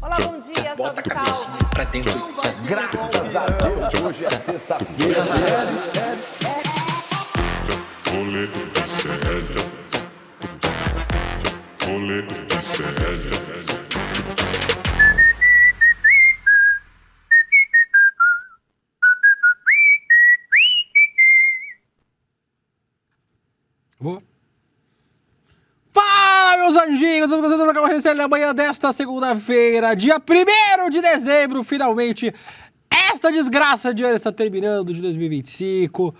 Olá, bom dia, Bota a salve, cabecinha salve. pra dentro. Graças a Deus, hoje é sexta-feira. Rolê de sério. Rolê de sério. Boa. Fala, meus anjinhos! Estamos começando o programa Recém na manhã desta segunda-feira, dia 1º de dezembro, finalmente. Esta desgraça de ano está terminando, de 2025.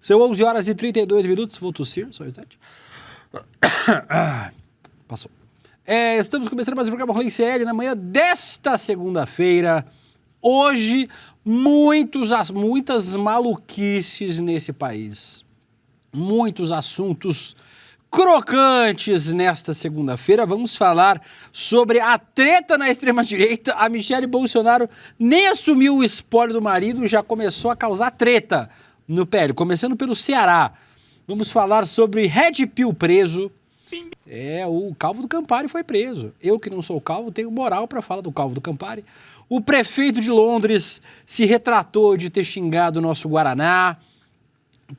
São 11 horas e 32 minutos. Vou tossir, só um instante. Passou. Estamos começando mais um programa Rolê CL na manhã desta segunda-feira. Hoje, muitas maluquices nesse país. Muitos assuntos crocantes nesta segunda-feira. Vamos falar sobre a treta na extrema-direita. A Michelle Bolsonaro nem assumiu o espólio do marido e já começou a causar treta no PL, começando pelo Ceará. Vamos falar sobre Red Pill preso. O Calvo do Campari foi preso. Eu, que não sou calvo, tenho moral para falar do Calvo do Campari. O prefeito de Londres se retratou de ter xingado o nosso Guaraná.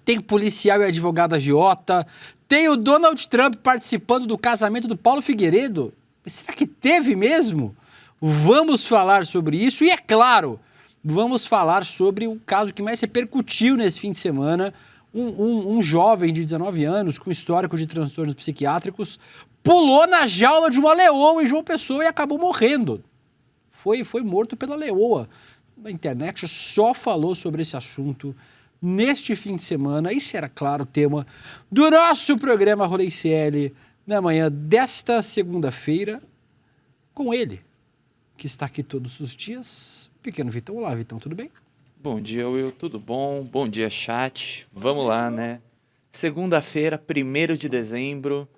Tem policial e advogado agiota. Tem o Donald Trump participando do casamento do Paulo Figueiredo. Mas será que teve mesmo? Vamos falar sobre isso. E é claro, vamos falar sobre o caso que mais repercutiu nesse fim de semana. Um jovem de 19 anos com histórico de transtornos psiquiátricos pulou na jaula de uma leoa em João Pessoa e acabou morrendo. Foi morto pela leoa. A internet só falou sobre esse assunto neste fim de semana. Esse era, claro, o tema do nosso programa Rolê CL na manhã desta segunda-feira, com ele, que está aqui todos os dias, Pequeno Vitão. Olá, Vitão, tudo bem? Bom dia, Will, tudo bom? Bom dia, chat. Vamos lá, né? Segunda-feira, 1º de dezembro,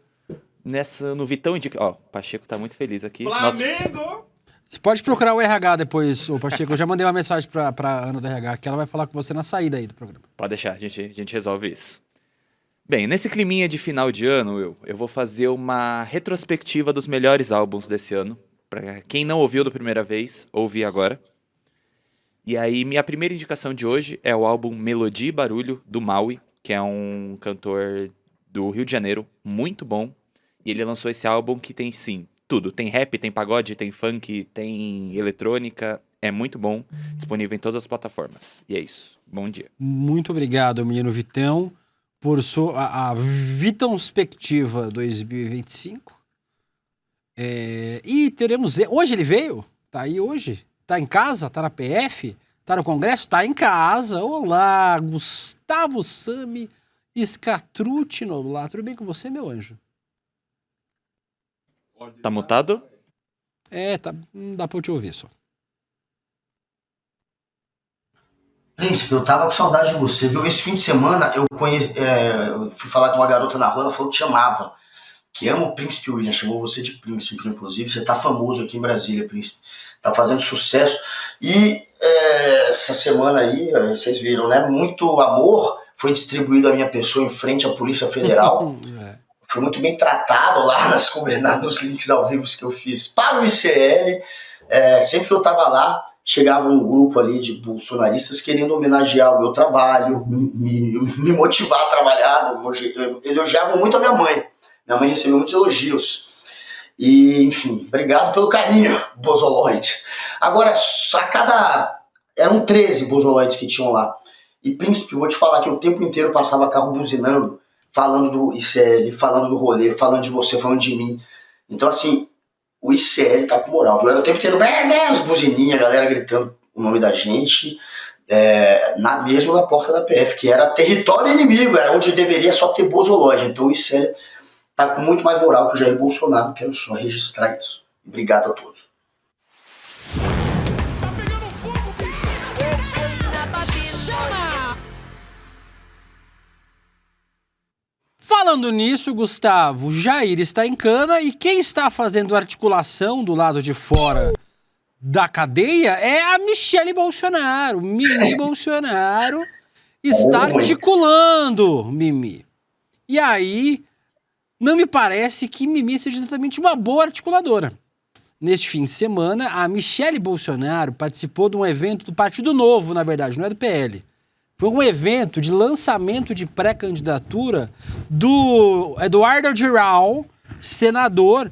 no Vitão Indica... Ó, o Pacheco tá muito feliz aqui. Flamengo! Você pode procurar o RH depois, ô Pacheco. Eu já mandei uma mensagem pra Ana do RH, que ela vai falar com você na saída aí do programa. Pode deixar, a gente resolve isso. Bem, nesse climinha de final de ano, Will, eu vou fazer uma retrospectiva dos melhores álbuns desse ano. Pra quem não ouviu da primeira vez, ouvir agora. E aí, minha primeira indicação de hoje é o álbum Melodia e Barulho, do Maui, que é um cantor do Rio de Janeiro, muito bom. E ele lançou esse álbum que tem, sim, tudo. Tem rap, tem pagode, tem funk, tem eletrônica. É muito bom. Disponível em todas as plataformas. E é isso. Bom dia. Muito obrigado, menino Vitão, por a Vitãospectiva 2025. E teremos... Hoje ele veio? Tá aí hoje? Tá em casa? Tá na PF? Tá no Congresso? Tá em casa. Olá, Gustavo Sami Scatrucci Noblar. Tudo bem com você, meu anjo? Tá mutado? Tá, não dá pra eu te ouvir só. Príncipe, eu tava com saudade de você, viu? Esse fim de semana eu fui falar com uma garota na rua, ela falou que te amava. Que ama o Príncipe William, chamou você de Príncipe, inclusive. Você tá famoso aqui em Brasília, Príncipe. Tá fazendo sucesso. E essa semana aí, vocês viram, né? Muito amor foi distribuído à minha pessoa em frente à Polícia Federal. Foi muito bem tratado lá nos links ao vivo que eu fiz para o ICL. Sempre que eu estava lá, chegava um grupo ali de bolsonaristas querendo homenagear o meu trabalho, me motivar a trabalhar. Elogiavam muito a minha mãe. Minha mãe recebeu muitos elogios. E, enfim, obrigado pelo carinho, bozoloides. Agora, eram 13 bozoloides que tinham lá. E, Príncipe, vou te falar que o tempo inteiro eu passava carro buzinando, falando do ICL, falando do rolê, falando de você, falando de mim. Então, assim, o ICL tá com moral, viu? Era o tempo inteiro, as buzininhas, a galera gritando o nome da gente, mesmo na porta da PF, que era território inimigo, era onde deveria só ter bozolóide. Então, o ICL tá com muito mais moral que o Jair Bolsonaro, quero só registrar isso. Obrigado a todos. Falando nisso, Gustavo, Jair está em cana e quem está fazendo articulação do lado de fora da cadeia é a Michelle Bolsonaro. Mimi Bolsonaro está articulando, Mimi. E aí, não me parece que Mimi seja exatamente uma boa articuladora. neste fim de semana, a Michele Bolsonaro participou de um evento do Partido Novo, na verdade, não é do PL. Foi um evento de lançamento de pré-candidatura do Eduardo Girão, senador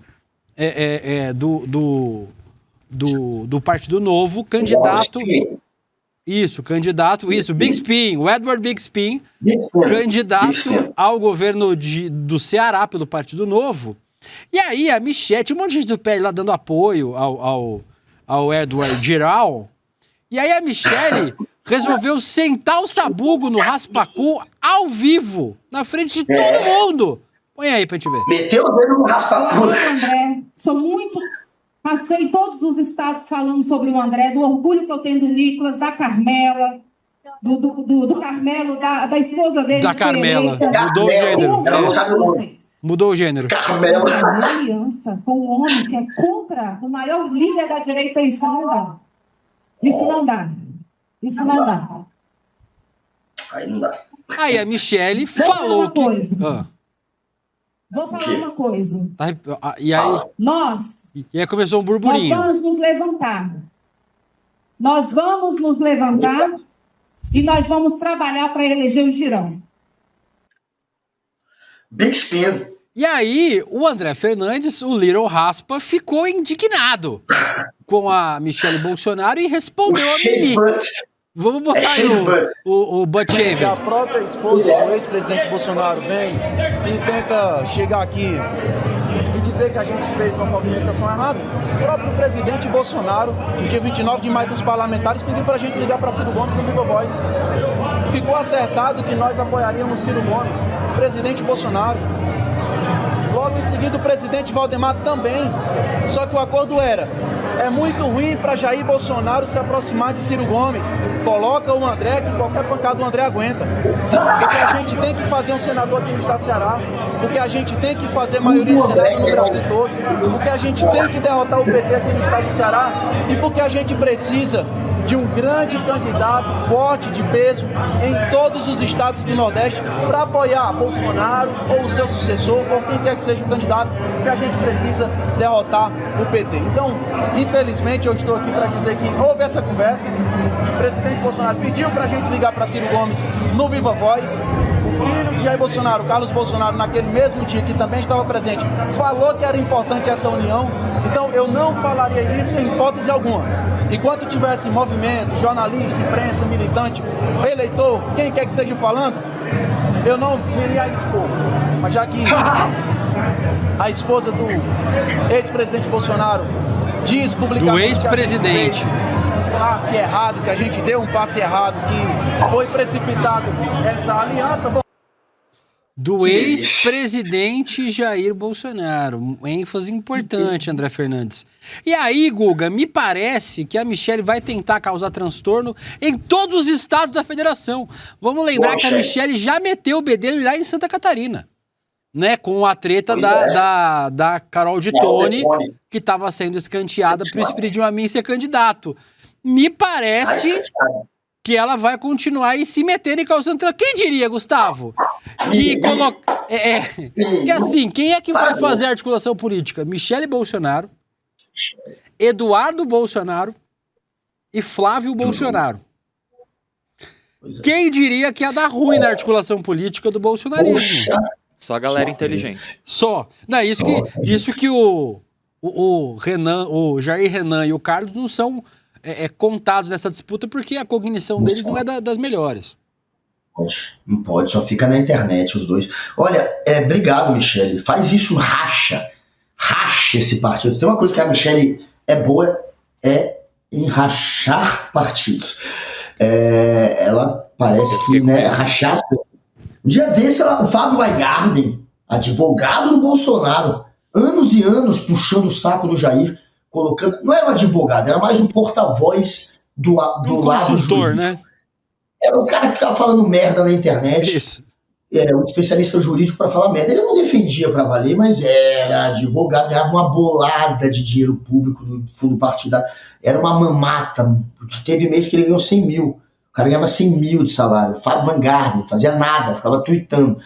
do Partido Novo, candidato... Big Spin, o Edward Big Spin, candidato ao governo do Ceará pelo Partido Novo. E aí a Michele, tinha um monte de gente do PL lá dando apoio ao Edward Girão. E aí a Michele resolveu sentar o sabugo no raspacu ao vivo, na frente de todo mundo. Põe aí pra gente ver. Meteu o dedo no raspacu. André, passei todos os estados falando sobre o André, do orgulho que eu tenho do Nicolas, da Carmela, do Carmelo, da esposa dele. Da Carmela. Mudou o gênero. Mudou o gênero. Carmela. Fazer aliança com um homem que é contra o maior líder da direita, isso não dá. Isso não dá. Isso não dá. Aí não dá. Aí a Michele falou que... Vou falar uma coisa. E aí... E aí começou um burburinho. Nós vamos nos levantar. Nós vamos nos levantar e nós vamos trabalhar para eleger o Girão. Big Spin. E aí, o André Fernandes, o Little Raspa, ficou indignado com a Michele Bolsonaro e respondeu a Mimi. Vamos botar aí o butt shave. A própria esposa do ex-presidente Bolsonaro vem e tenta chegar aqui e dizer que a gente fez uma movimentação errada. O próprio presidente Bolsonaro, no dia 29 de maio dos parlamentares, pediu pra gente ligar para Ciro Gomes no Viva Voz. Ficou acertado que nós apoiaríamos Ciro Gomes, presidente Bolsonaro. Logo em seguida o presidente Valdemar também. Só que o acordo era: é muito ruim para Jair Bolsonaro se aproximar de Ciro Gomes. Coloca o André, que qualquer pancada o André aguenta. Porque a gente tem que fazer um senador aqui no estado do Ceará. Porque a gente tem que fazer maioria de senador no Brasil todo. Porque a gente tem que derrotar o PT aqui no estado do Ceará. E porque a gente precisa de um grande candidato forte, de peso, em todos os estados do Nordeste, para apoiar Bolsonaro ou o seu sucessor, ou quem quer que seja o candidato, que a gente precisa derrotar o PT. Então, infelizmente, eu estou aqui para dizer que houve essa conversa. O presidente Bolsonaro pediu para a gente ligar para Ciro Gomes no Viva Voz. O filho de Jair Bolsonaro, Carlos Bolsonaro, naquele mesmo dia que também estava presente, falou que era importante essa união. Então, eu não falaria isso em hipótese alguma. Enquanto tivesse movimento, jornalista, imprensa, militante, eleitor, quem quer que seja falando, eu não viria a expor. Mas já que a esposa do ex-presidente Bolsonaro diz publicamente... Do ex-presidente. Um passe errado, que a gente deu um passe errado, que foi precipitado essa aliança... Do ex-presidente Jair Bolsonaro. ênfase importante, André Fernandes. E aí, Guga, me parece que a Michele vai tentar causar transtorno em todos os estados da federação. Vamos lembrar que a Michele já meteu o bedelho lá em Santa Catarina, né? Com a treta da Carol de Tone, que estava sendo escanteada por Espiridion Amin ser candidato. Me parece que ela vai continuar e se meter e causando... Quem diria, Gustavo? Que assim, quem é que vai fazer a articulação política? Michele Bolsonaro, Eduardo Bolsonaro e Flávio Bolsonaro. Quem diria que ia dar ruim na articulação política do bolsonarismo? Só a galera inteligente. Só. Não, isso que o Renan, o Jair Renan e o Carlos não são contados nessa disputa porque a cognição deles não é das melhores. Não pode, só fica na internet os dois. Olha, obrigado, Michele. Faz isso, racha esse partido. Se tem uma coisa que a Michele é boa, é em rachar partidos. Ela parece que, né, rachar. Um dia desse, o Fábio Weingarten, advogado do Bolsonaro, anos e anos puxando o saco do Jair, colocando. Não era um advogado, era mais um porta-voz do lado jurídico, né? Era um cara que ficava falando merda na internet. Isso. Um especialista jurídico para falar merda. Ele não defendia para valer, mas era advogado, ganhava uma bolada de dinheiro público do fundo partidário. Era uma mamata. Teve mês que ele ganhou 100 mil. O cara ganhava 100 mil de salário. Fábio Weingarten, fazia nada, ficava tuitando.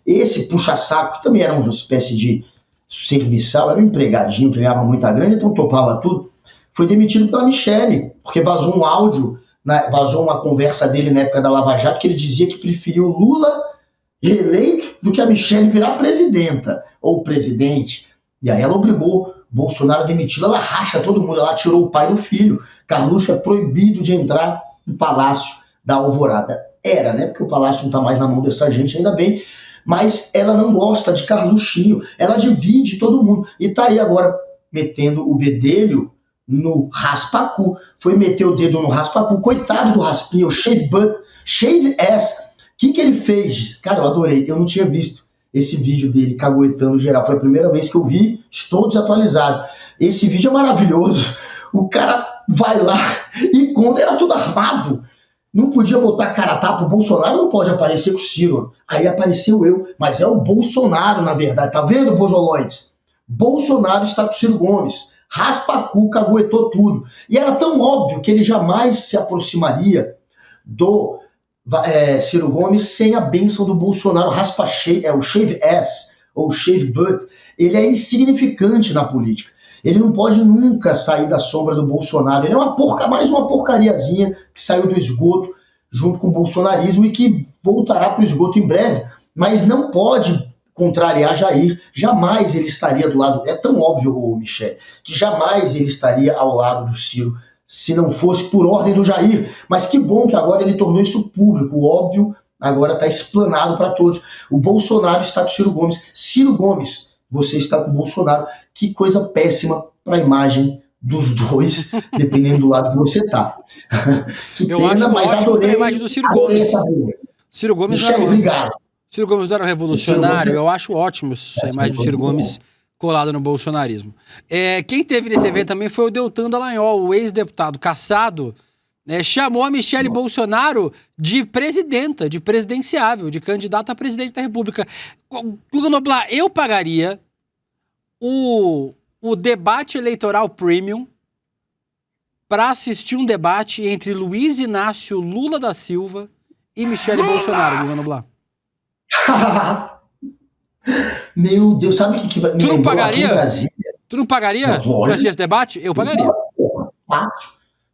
Esse puxa-saco, que também era uma espécie de serviçal, era um empregadinho que ganhava muita grana, então topava tudo, foi demitido pela Michelle, porque vazou um áudio, vazou uma conversa dele na época da Lava Jato, que ele dizia que preferiu Lula reeleito do que a Michelle virar presidenta, ou presidente. E aí ela obrigou Bolsonaro a demiti-la, ela racha todo mundo, ela tirou o pai do filho. Carluxo é proibido de entrar no Palácio da Alvorada. Era, né? Porque o palácio não está mais na mão dessa gente, ainda bem. Mas ela não gosta de Carluxinho, ela divide todo mundo. E tá aí agora metendo o bedelho no raspacu. Foi meter o dedo no raspacu. Coitado do Raspinha, o shave butt, shave ass. O que ele fez? Cara, eu adorei. Eu não tinha visto esse vídeo dele caguetando geral. Foi a primeira vez que eu vi. Estou desatualizado. Esse vídeo é maravilhoso. O cara vai lá e conta. Era tudo armado. Não podia botar cara a tapa. O Bolsonaro não pode aparecer com o Ciro. Aí apareceu eu. Mas é o Bolsonaro, na verdade. Tá vendo, Bozoloides? Bolsonaro está com o Ciro Gomes. Raspacu, caguetou tudo. E era tão óbvio que ele jamais se aproximaria do Ciro Gomes sem a bênção do Bolsonaro. O shave ass, ou shave butt, ele é insignificante na política. Ele não pode nunca sair da sombra do Bolsonaro. Ele é mais uma porcariazinha que saiu do esgoto junto com o bolsonarismo e que voltará para o esgoto em breve, mas não pode contrariar Jair. Jamais ele estaria do lado, é tão óbvio, Michel, que jamais ele estaria ao lado do Ciro se não fosse por ordem do Jair. Mas que bom que agora ele tornou isso público. O óbvio agora está explanado para todos. O Bolsonaro está com o Ciro Gomes. Ciro Gomes, você está com o Bolsonaro. Que coisa péssima para a imagem dos dois, dependendo do lado que você está. Que eu pena, acho mas adorei a imagem do Ciro Gomes. Ciro Gomes Michel, obrigado. Ciro Gomes era um revolucionário. Eu acho ótimo essa imagem do Ciro Gomes colada no bolsonarismo. Quem teve nesse evento também foi o Deltan Dallagnol, o ex-deputado cassado, chamou a Michelle Bolsonaro de presidenta, de presidenciável, de candidata a presidente da República. Guga Noblar, eu pagaria o debate eleitoral premium para assistir um debate entre Luiz Inácio Lula da Silva e Michelle Bolsonaro, Guga Noblar. Meu Deus, sabe o que vai me Tu não lembrou pagaria? aqui em Brasília? Tu não pagaria pra assistir esse debate? Eu pagaria.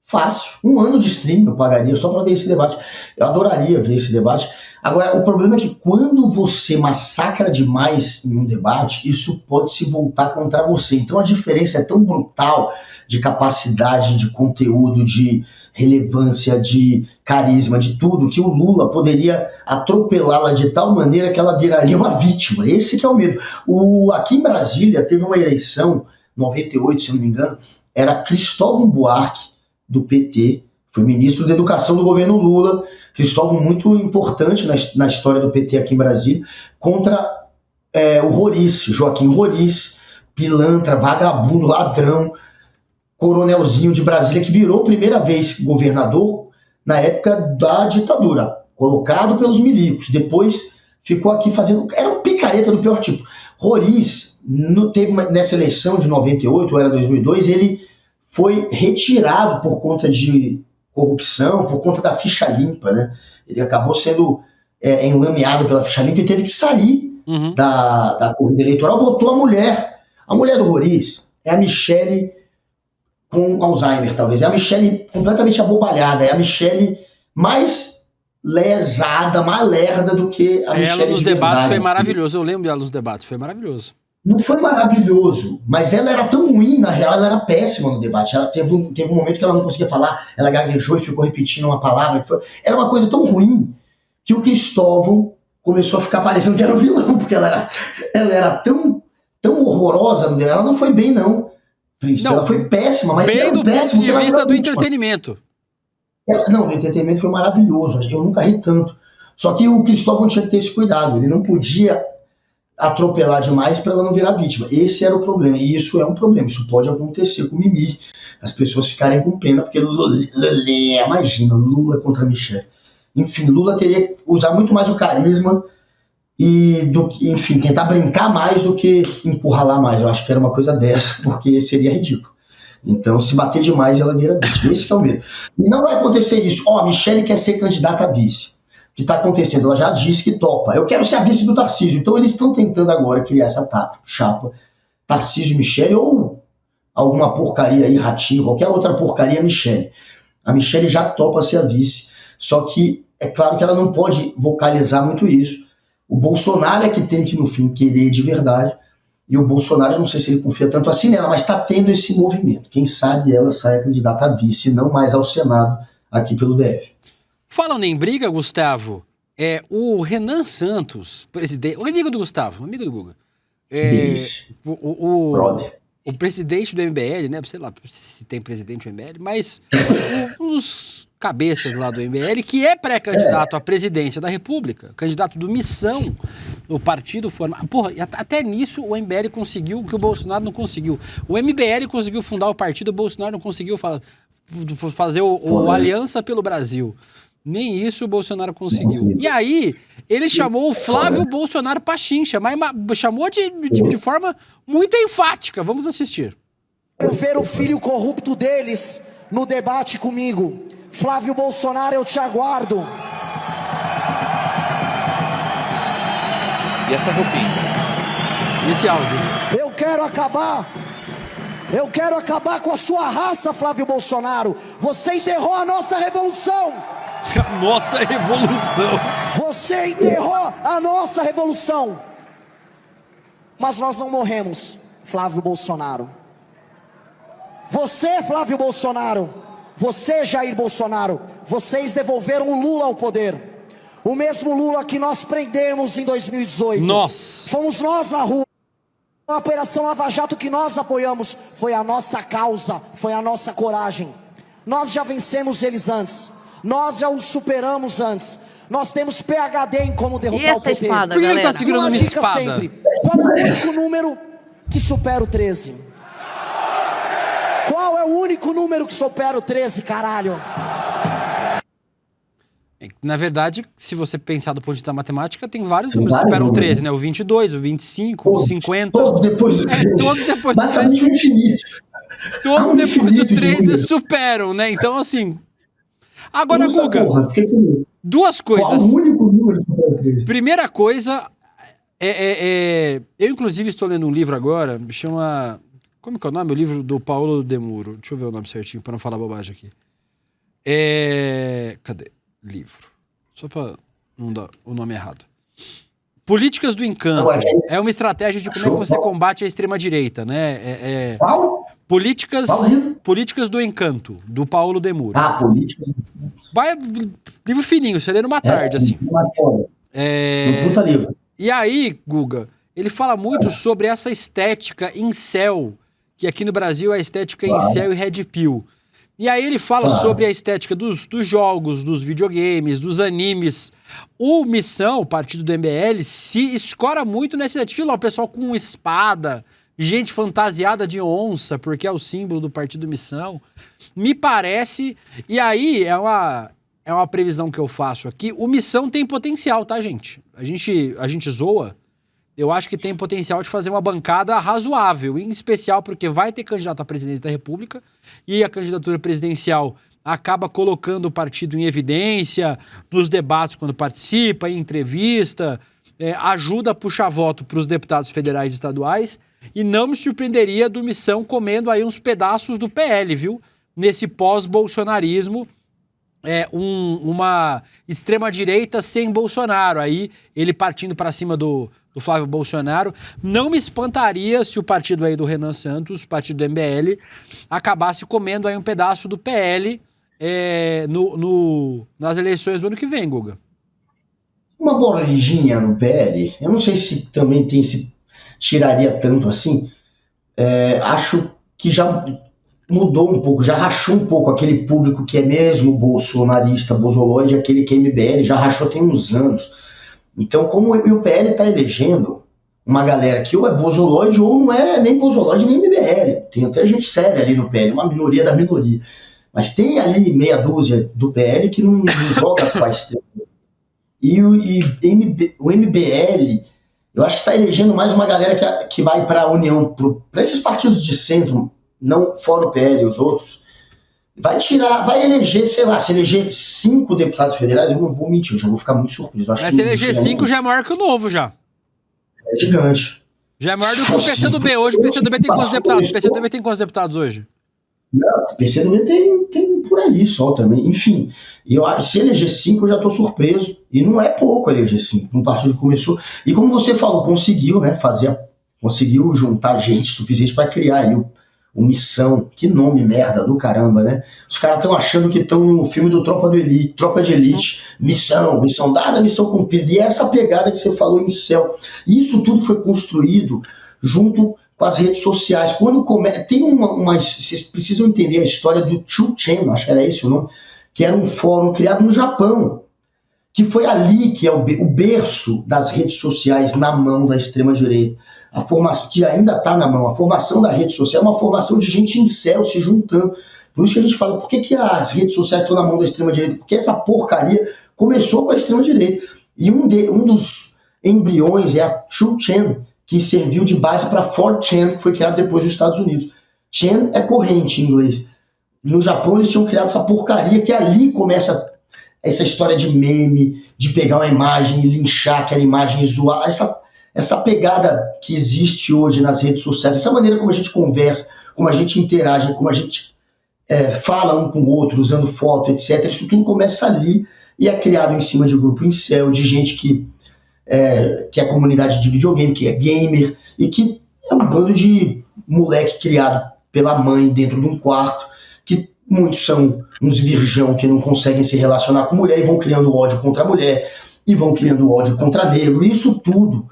Fácil. 1 ano de stream eu pagaria só para ver esse debate. Eu adoraria ver esse debate. Agora, o problema é que quando você massacra demais em um debate, isso pode se voltar contra você. Então a diferença é tão brutal de capacidade, de conteúdo, de relevância, de carisma, de tudo, que o Lula poderia atropelá-la de tal maneira que ela viraria uma vítima. Esse que é o medo. Aqui em Brasília teve uma eleição, 98, se não me engano, era Cristóvão Buarque, do PT, foi ministro da Educação do governo Lula, Cristóvão muito importante na história do PT aqui em Brasília, contra o Roriz, Joaquim Roriz, pilantra, vagabundo, ladrão, coronelzinho de Brasília, que virou primeira vez governador na época da ditadura, colocado pelos milicos, depois ficou aqui fazendo, era um picareta do pior tipo. Roriz, nessa eleição de 98, ou era 2002, ele foi retirado por conta de corrupção, por conta da ficha limpa, né? Ele acabou sendo enlameado pela ficha limpa e teve que sair da corrida eleitoral, botou a mulher do Roriz, é a Michelle com Alzheimer, talvez, é a Michelle completamente abobalhada, é a Michelle mais lesada, mais lerda do que a Michelle. Ela nos debates foi maravilhoso, eu lembro dela nos debates, foi maravilhoso. Não foi maravilhoso, mas ela era tão ruim, na real, ela era péssima no debate. Ela teve um momento que ela não conseguia falar, ela gaguejou e ficou repetindo uma palavra. Era uma coisa tão ruim que o Cristóvão começou a ficar parecendo que era o vilão, porque ela era tão horrorosa no debate. Ela não foi bem, não, Príncipe. Ela foi péssima, mas bem do ponto de vista do entretenimento. Não, o entretenimento foi maravilhoso. Eu nunca ri tanto. Só que o Cristóvão tinha que ter esse cuidado. Ele não podia atropelar demais para ela não virar vítima. Esse era o problema, e isso é um problema, isso pode acontecer com o Mimi, as pessoas ficarem com pena, porque imagina, Lula contra Michelle. Enfim, Lula teria que usar muito mais o carisma e, enfim, tentar brincar mais do que encurralar mais. Eu acho que era uma coisa dessa, porque seria ridículo. Então, se bater demais, ela vira vítima. Esse que é o medo. E não vai acontecer isso. A Michelle quer ser candidata a vice. O que está acontecendo? Ela já disse que topa. Eu quero ser a vice do Tarcísio. Então eles estão tentando agora criar essa chapa Tarcísio e Michele, ou alguma porcaria aí, Ratinho, qualquer outra porcaria, Michele. A Michele já topa ser a vice, só que é claro que ela não pode vocalizar muito isso. O Bolsonaro é que tem que, no fim, querer de verdade, e o Bolsonaro, eu não sei se ele confia tanto assim nela, mas está tendo esse movimento. Quem sabe ela saia candidata a vice, não mais ao Senado, aqui pelo DF. Falando em briga, Gustavo, o Renan Santos, presidente, o amigo do Gustavo, amigo do Guga, Brother. o presidente do MBL, né, sei lá se tem presidente do MBL, mas um dos cabeças lá do MBL, que é pré-candidato à presidência da República, candidato do Missão, no partido formado. Porra, até nisso o MBL conseguiu o que o Bolsonaro não conseguiu. O MBL conseguiu fundar o partido, o Bolsonaro não conseguiu fazer o Aliança pelo Brasil. Nem isso o Bolsonaro conseguiu. E aí, ele chamou o Flávio Bolsonaro pachincha, mas chamou de forma muito enfática. Vamos assistir. Quero ver o filho corrupto deles no debate comigo. Flávio Bolsonaro, eu te aguardo. E essa roupinha? E esse áudio? Eu quero acabar com a sua raça, Flávio Bolsonaro. Você enterrou a nossa revolução. A nossa revolução. Você enterrou a nossa revolução. Mas nós não morremos, Flávio Bolsonaro. Você, Flávio Bolsonaro, você, Jair Bolsonaro, vocês devolveram o Lula ao poder. O mesmo Lula que nós prendemos em 2018. Fomos nós na rua. A Operação Lava Jato que nós apoiamos foi a nossa causa, foi a nossa coragem. Nós já vencemos eles antes. Nós já os superamos antes. Nós temos PhD em como derrotar o poder. Espada, por que ele tá segurando uma espada? Sempre. Qual é o único número que supera o 13? Qual é o único número que supera o 13, caralho? Na verdade, se você pensar do ponto de vista da matemática, tem vários números que superam o 13, né? O 22, o 25, o 50. Todos depois do 13. Todos depois do 13. Basicamente o infinito. Todos depois do 13 superam, né? Então, assim... Agora, Guga, duas coisas. Qual o único número que supera o 13? Primeira coisa, eu inclusive estou lendo um livro agora, me chama... Como que é o nome? O livro do Paulo Demuro. Deixa eu ver o nome certinho, para não falar bobagem aqui. Cadê? Livro. Só para não dar o nome errado. Políticas do Encanto. É uma estratégia de como é que você combate a extrema-direita, né? Qual? Políticas do Encanto, do Paulo Demuro. Políticas. Livro fininho, você lê numa tarde, assim. Puta livro. E aí, Guga, ele fala muito sobre essa estética incel, que aqui no Brasil é a estética incel e red pill. E aí ele fala sobre a estética dos jogos, dos videogames, dos animes. O Missão, o partido do MBL, se escora muito nessa estética. O pessoal com espada, gente fantasiada de onça, porque é o símbolo do partido Missão. Me parece... E aí é uma previsão que eu faço aqui. O Missão tem potencial, tá, gente? A gente zoa. Eu acho que tem potencial de fazer uma bancada razoável, em especial porque vai ter candidato à presidência da República e a candidatura presidencial acaba colocando o partido em evidência nos debates quando participa, em entrevista, ajuda a puxar voto para os deputados federais e estaduais, e não me surpreenderia do Missão comendo aí uns pedaços do PL, viu? Nesse pós-bolsonarismo, uma extrema-direita sem Bolsonaro, aí ele partindo para cima do Flávio Bolsonaro. Não me espantaria se o partido aí do Renan Santos, o partido do MBL, acabasse comendo aí um pedaço do PL nas eleições do ano que vem, Guga. Uma bolijinha no PL, eu não sei se também se tiraria tanto assim. Acho que já mudou um pouco, já rachou um pouco aquele público que é mesmo bolsonarista, bolsoloide, aquele que é MBL, já rachou tem uns anos. Então, como o PL está elegendo uma galera que ou é bolsoloide ou não é nem bolsoloide nem MBL. Tem até gente séria ali no PL, uma minoria da minoria. Mas tem ali meia dúzia do PL que não joga faz tempo. E o MBL, eu acho que está elegendo mais uma galera que vai para a União, para esses partidos de centro, não fora o PL e os outros. Vai eleger, sei lá, se eleger 5 deputados federais, eu não vou mentir, eu já vou ficar muito surpreso. Mas se eleger 5 já é maior que o Novo, já. É gigante. Já é maior do que o PCdoB. Hoje o PCdoB tem quantos deputados? O PCdoB tem quantos deputados hoje? Não, o PCdoB tem por aí só também. Enfim, se eleger 5 eu já estou surpreso. E não é pouco eleger 5. Um partido que começou. E como você falou, conseguiu, né, conseguiu juntar gente suficiente para criar aí o Missão. Que nome merda do caramba, né? Os caras estão achando que estão no filme do Tropa de Elite. Missão dada, missão cumprida. E essa pegada que você falou incel. E isso tudo foi construído junto com as redes sociais. Quando tem vocês precisam entender a história do 2chan, acho que era esse o nome, que era um fórum criado no Japão, que foi ali que é o berço das redes sociais na mão da extrema-direita. A formação que ainda está na mão, a formação da rede social é uma formação de gente incel se juntando. Por isso que a gente fala, por que as redes sociais estão na mão da extrema-direita? Porque essa porcaria começou com a extrema-direita. E um dos embriões é a 2chan, que serviu de base para 4chan, que foi criado depois nos Estados Unidos. Chan é corrente em inglês. No Japão eles tinham criado essa porcaria, que ali começa essa história de meme, de pegar uma imagem e linchar aquela imagem e zoar. Essa pegada que existe hoje nas redes sociais, essa maneira como a gente conversa, como a gente interage, como a gente fala um com o outro, usando foto, etc. Isso tudo começa ali e é criado em cima de grupo incel, de gente que é a comunidade de videogame, que é gamer, e que é um bando de moleque criado pela mãe dentro de um quarto, que muitos são uns virgão que não conseguem se relacionar com mulher e vão criando ódio contra a mulher, e vão criando ódio contra negro. Isso tudo,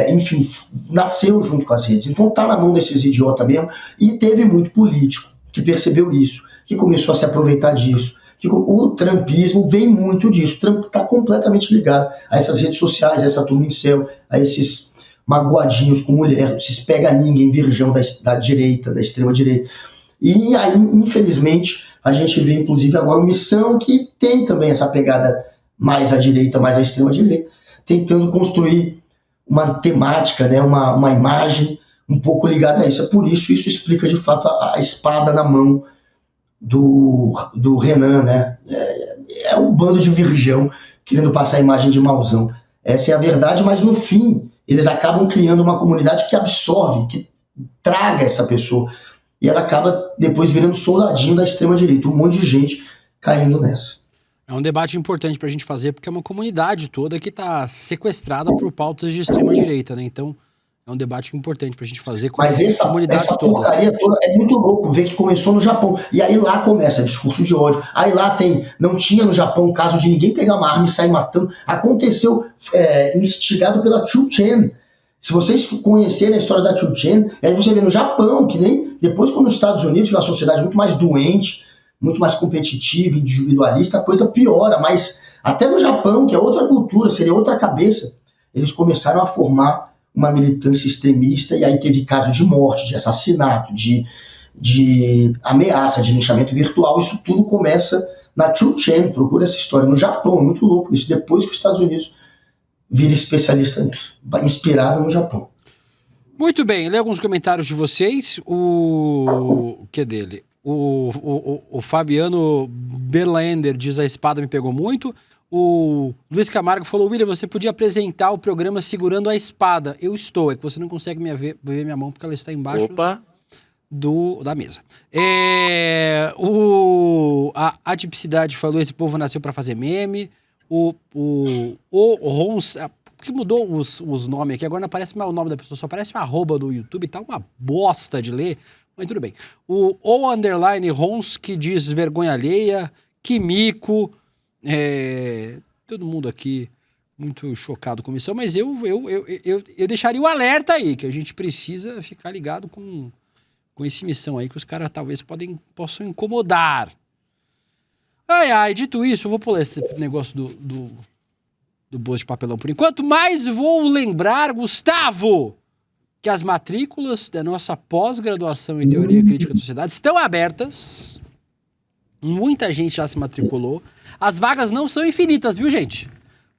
enfim, nasceu junto com as redes. Então tá na mão desses idiotas mesmo, e teve muito político que percebeu isso, que começou a se aproveitar disso. Que o trumpismo vem muito disso. O Trump está completamente ligado a essas redes sociais, a essa turma incel, a esses magoadinhos com mulher, esses pega-ninguém, virgão da direita, da extrema-direita. E aí, infelizmente, a gente vê, inclusive, agora uma Missão que tem também essa pegada mais à direita, mais à extrema-direita, tentando construir uma temática, né, uma imagem um pouco ligada a isso. Por isso explica, de fato, a espada na mão do Renan, né? É um bando de virgão querendo passar a imagem de mauzão. Essa é a verdade, mas no fim eles acabam criando uma comunidade que absorve, que traga essa pessoa, e ela acaba depois virando soldadinho da extrema-direita, um monte de gente caindo nessa. É um debate importante pra gente fazer, porque é uma comunidade toda que tá sequestrada por pautas de extrema-direita, né? Então é um debate importante pra gente fazer com as comunidades todas. Mas essa porcaria toda é muito louco ver que começou no Japão. E aí lá começa discurso de ódio. Aí lá não tinha no Japão caso de ninguém pegar uma arma e sair matando. Aconteceu instigado pela 2chan. Se vocês conhecerem a história da 2chan, aí você vê no Japão, que nem depois quando os Estados Unidos, que é uma sociedade muito mais doente, muito mais competitiva, individualista, a coisa piora. Mas até no Japão, que é outra cultura, seria outra cabeça, eles começaram a formar uma militância extremista, e aí teve caso de morte, de assassinato, de ameaça, de linchamento virtual. Isso tudo começa na 2chan, procura essa história no Japão, é muito louco isso, depois que os Estados Unidos vira especialista nisso, inspirado no Japão. Muito bem, lê alguns comentários de vocês. O que é dele? O Fabiano Berlander diz: a espada me pegou muito. O Luiz Camargo falou: William, você podia apresentar o programa segurando a espada. Eu estou, é que você não consegue ver minha mão porque ela está embaixo da mesa. A tipicidade falou: esse povo nasceu para fazer meme. O Rons, que mudou os nomes aqui, agora não aparece mais o nome da pessoa, só aparece uma arroba do YouTube, tá uma bosta de ler, mas tudo bem. O underline Rons, que diz vergonha alheia, que mico. Todo mundo aqui muito chocado com isso, mas eu deixaria o alerta aí, que a gente precisa ficar ligado com esse Missão aí, que os caras talvez possam incomodar. Dito isso, eu vou pular esse negócio do bolso de papelão por enquanto, mas vou lembrar, Gustavo, que as matrículas da nossa pós-graduação em Teoria Crítica da Sociedade estão abertas. Muita gente já se matriculou. As vagas não são infinitas, viu, gente?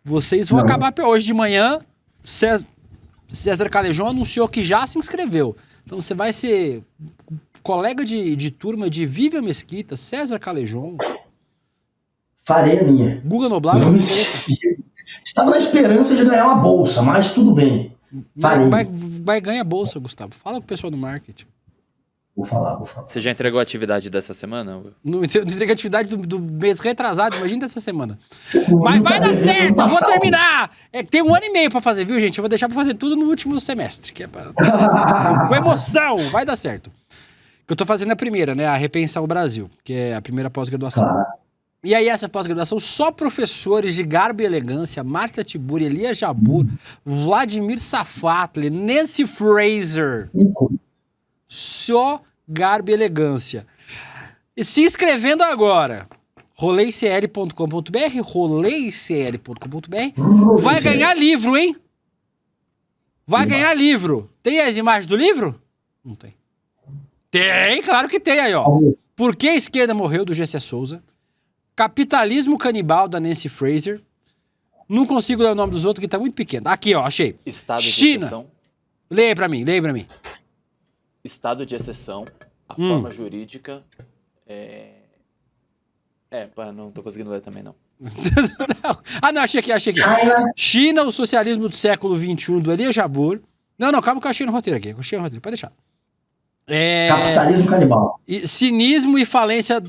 Vocês vão acabar hoje de manhã. César Calejão anunciou que já se inscreveu. Então você vai ser colega de turma de Vivian Mesquita, César Calejão. Farei a minha. Guga Noblar. Estava na esperança de ganhar uma bolsa, mas tudo bem. Vai ganhar bolsa, Gustavo. Fala com o pessoal do marketing. Vou falar. Você já entregou a atividade dessa semana? Não entreguei a atividade do mês retrasado, imagina dessa semana. Mas vai dar certo, eu vou terminar. Tem 1 ano e meio pra fazer, viu, gente? Eu vou deixar pra fazer tudo no último semestre. Que é com emoção, vai dar certo. Que eu tô fazendo a primeira, né? A Repensar o Brasil, que é a primeira pós-graduação. E aí essa pós-graduação, só professores de garbo e elegância, Márcia Tiburi, Elias Jabbour, Vladimir Safatli, Nancy Fraser... Só garbo e elegância. E se inscrevendo agora, roleicl.com.br, vai ganhar livro, hein? Vai ganhar livro. Tem as imagens do livro? Não tem. Tem, claro que tem aí, ó. Por que a esquerda morreu, do G.C. Souza. Capitalismo canibal, da Nancy Fraser. Não consigo ler o nome dos outros, que tá muito pequeno. Aqui, ó, achei. Estado de China. exceção. Leia pra mim. Estado de exceção, a forma jurídica, não tô conseguindo ler também, não. Não, achei aqui. China, o socialismo do século XXI, do Elias Jabbour. Não, calma que eu achei no roteiro aqui. Pode deixar. Capitalismo canibal. Cinismo e falência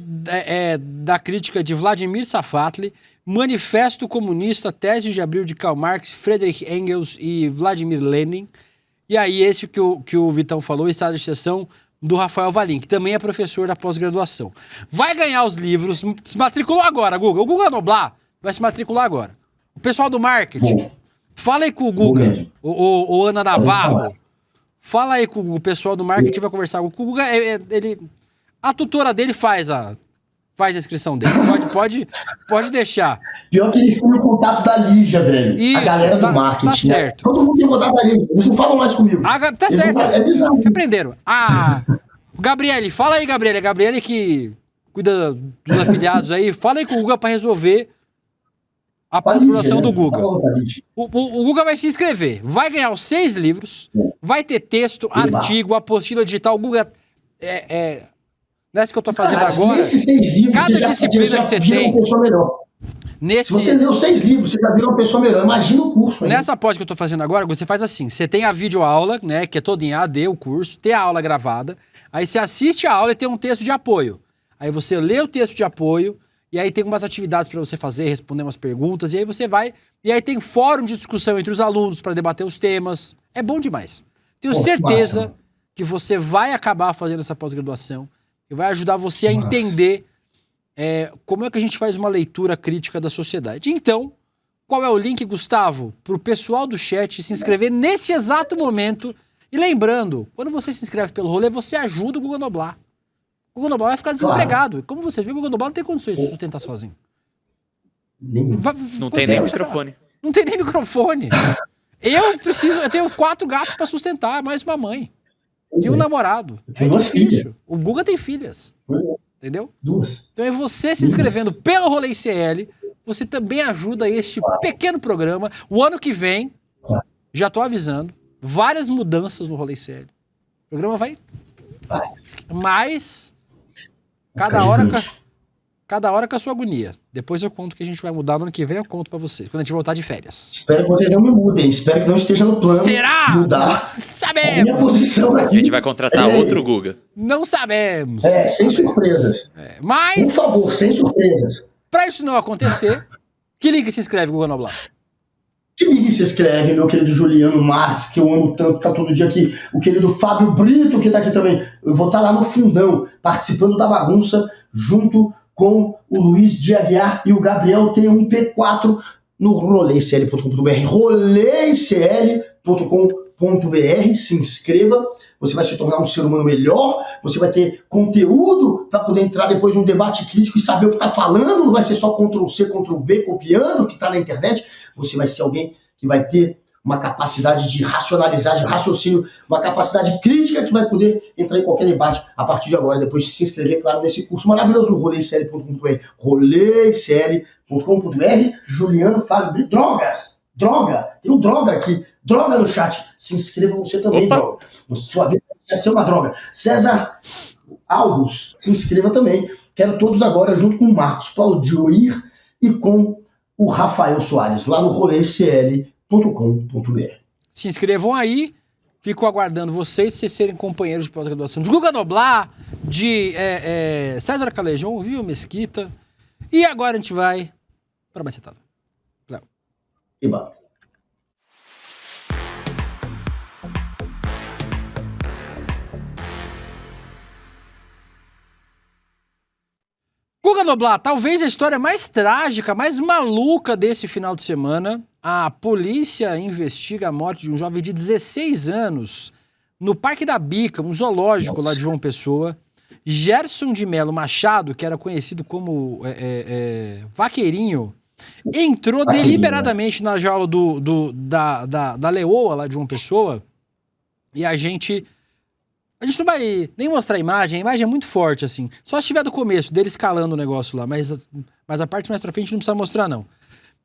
da crítica, de Vladimir Safatli. Manifesto Comunista, Tese de Abril, de Karl Marx, Friedrich Engels e Vladimir Lenin. E aí, esse que o Vitão falou, Estado de Exceção, do Rafael Valim, que também é professor da pós-graduação. Vai ganhar os livros, se matriculou agora, Guga. O Guga Noblar vai se matricular agora. O pessoal do marketing, fala aí com o Guga, o Ana Navarro. Fala aí com o pessoal do marketing, vai conversar com o Guga. A tutora dele faz a inscrição dele. Pode deixar. Pior que eles têm o contato da Lígia, velho. Isso, a galera do marketing. Tá certo. Né? Todo mundo tem contato da Lígia. Eles não falam mais comigo. Tá certo. É bizarro. Aprenderam. Gabriele, fala aí, Gabriele. Gabriele que cuida dos afiliados aí. Fala aí com o Guga pra resolver a pós-graduação do Guga. O Guga vai se inscrever. Vai ganhar os 6 livros. Vai ter texto, artigo, apostila digital. O Guga nessa que eu tô fazendo agora, nesses 6 livros, cada disciplina que você tem. Se você leu 6 livros, você já vira uma pessoa melhor. Imagina o curso. Aí. Nessa pós que eu tô fazendo agora, você faz assim: você tem a videoaula, né? Que é toda em AD, o curso, tem a aula gravada. Aí você assiste a aula e tem um texto de apoio. Aí você lê o texto de apoio, e aí tem umas atividades para você fazer, responder umas perguntas, e aí você vai. E aí tem fórum de discussão entre os alunos para debater os temas. É bom demais. Tenho certeza que você vai acabar fazendo essa pós-graduação. Que vai ajudar você a entender como é que a gente faz uma leitura crítica da sociedade. Então, qual é o link, Gustavo, para o pessoal do chat se inscrever nesse exato momento? E lembrando, quando você se inscreve pelo rolê, você ajuda o Guga Noblar. O Guga Noblar vai ficar desempregado. Como vocês viram, o Guga Noblar não tem condições de sustentar sozinho. Não tem nem microfone. Não tem nem microfone. Eu tenho 4 gatos para sustentar, mais uma mãe. E um namorado. É difícil. O Guga tem filhas. Entendeu? 2. Então é você se inscrevendo pelo Rolê ICL, você também ajuda este pequeno programa. O ano que vem, já tô avisando, várias mudanças no Rolê ICL. O programa vai. Mas cada hora com a sua agonia. Depois eu conto que a gente vai mudar no ano que vem, eu conto pra vocês, quando a gente voltar de férias. Espero que vocês não me mudem, espero que não esteja no plano. Será? Mudar. Sabemos. Minha posição aqui. A gente vai contratar outro Guga. Não sabemos. Sem surpresas. Mas, por favor, sem surpresas. Pra isso não acontecer, que link se inscreve, Guga Noblar? Que link se inscreve, meu querido Juliano Marques, que eu amo tanto, tá todo dia aqui. O querido Fábio Brito, que tá aqui também. Eu vou estar lá no fundão, participando da bagunça, junto com o Luiz de Aguiar e o Gabriel T1P4 no roleicl.com.br. roleicl.com.br, se inscreva, você vai se tornar um ser humano melhor, você vai ter conteúdo para poder entrar depois num debate crítico e saber o que está falando, não vai ser só Ctrl-C, Ctrl-V, copiando o que está na internet, você vai ser alguém que vai ter uma capacidade de racionalizar, de raciocínio, uma capacidade crítica que vai poder entrar em qualquer debate a partir de agora, depois de se inscrever, claro, nesse curso maravilhoso no roleicl.com.br. roleicl.com.br. Juliano Fábio, droga, tem um droga aqui, droga no chat, se inscreva você também, droga, sua vida vai ser uma droga. César Alves, se inscreva também, quero todos agora, junto com o Marcos Paulo Joir e com o Rafael Soares, lá no roleicl.com.br. Se inscrevam aí. Fico aguardando vocês serem companheiros de pós-graduação de Guga Noblar, de César Calejão, Viu Mesquita. E agora a gente vai para a macetada. Léo. Iba. Guga Noblar, talvez a história mais trágica, mais maluca desse final de semana. A polícia investiga a morte de um jovem de 16 anos no Parque da Bica, um zoológico lá de João Pessoa. Gerson de Melo Machado, que era conhecido como Vaqueirinho, entrou deliberadamente na jaula da leoa lá de João Pessoa. E a gente não vai nem mostrar a imagem é muito forte, assim. Só se tiver do começo, dele escalando o negócio lá, mas a parte mais pra frente não precisa mostrar, não.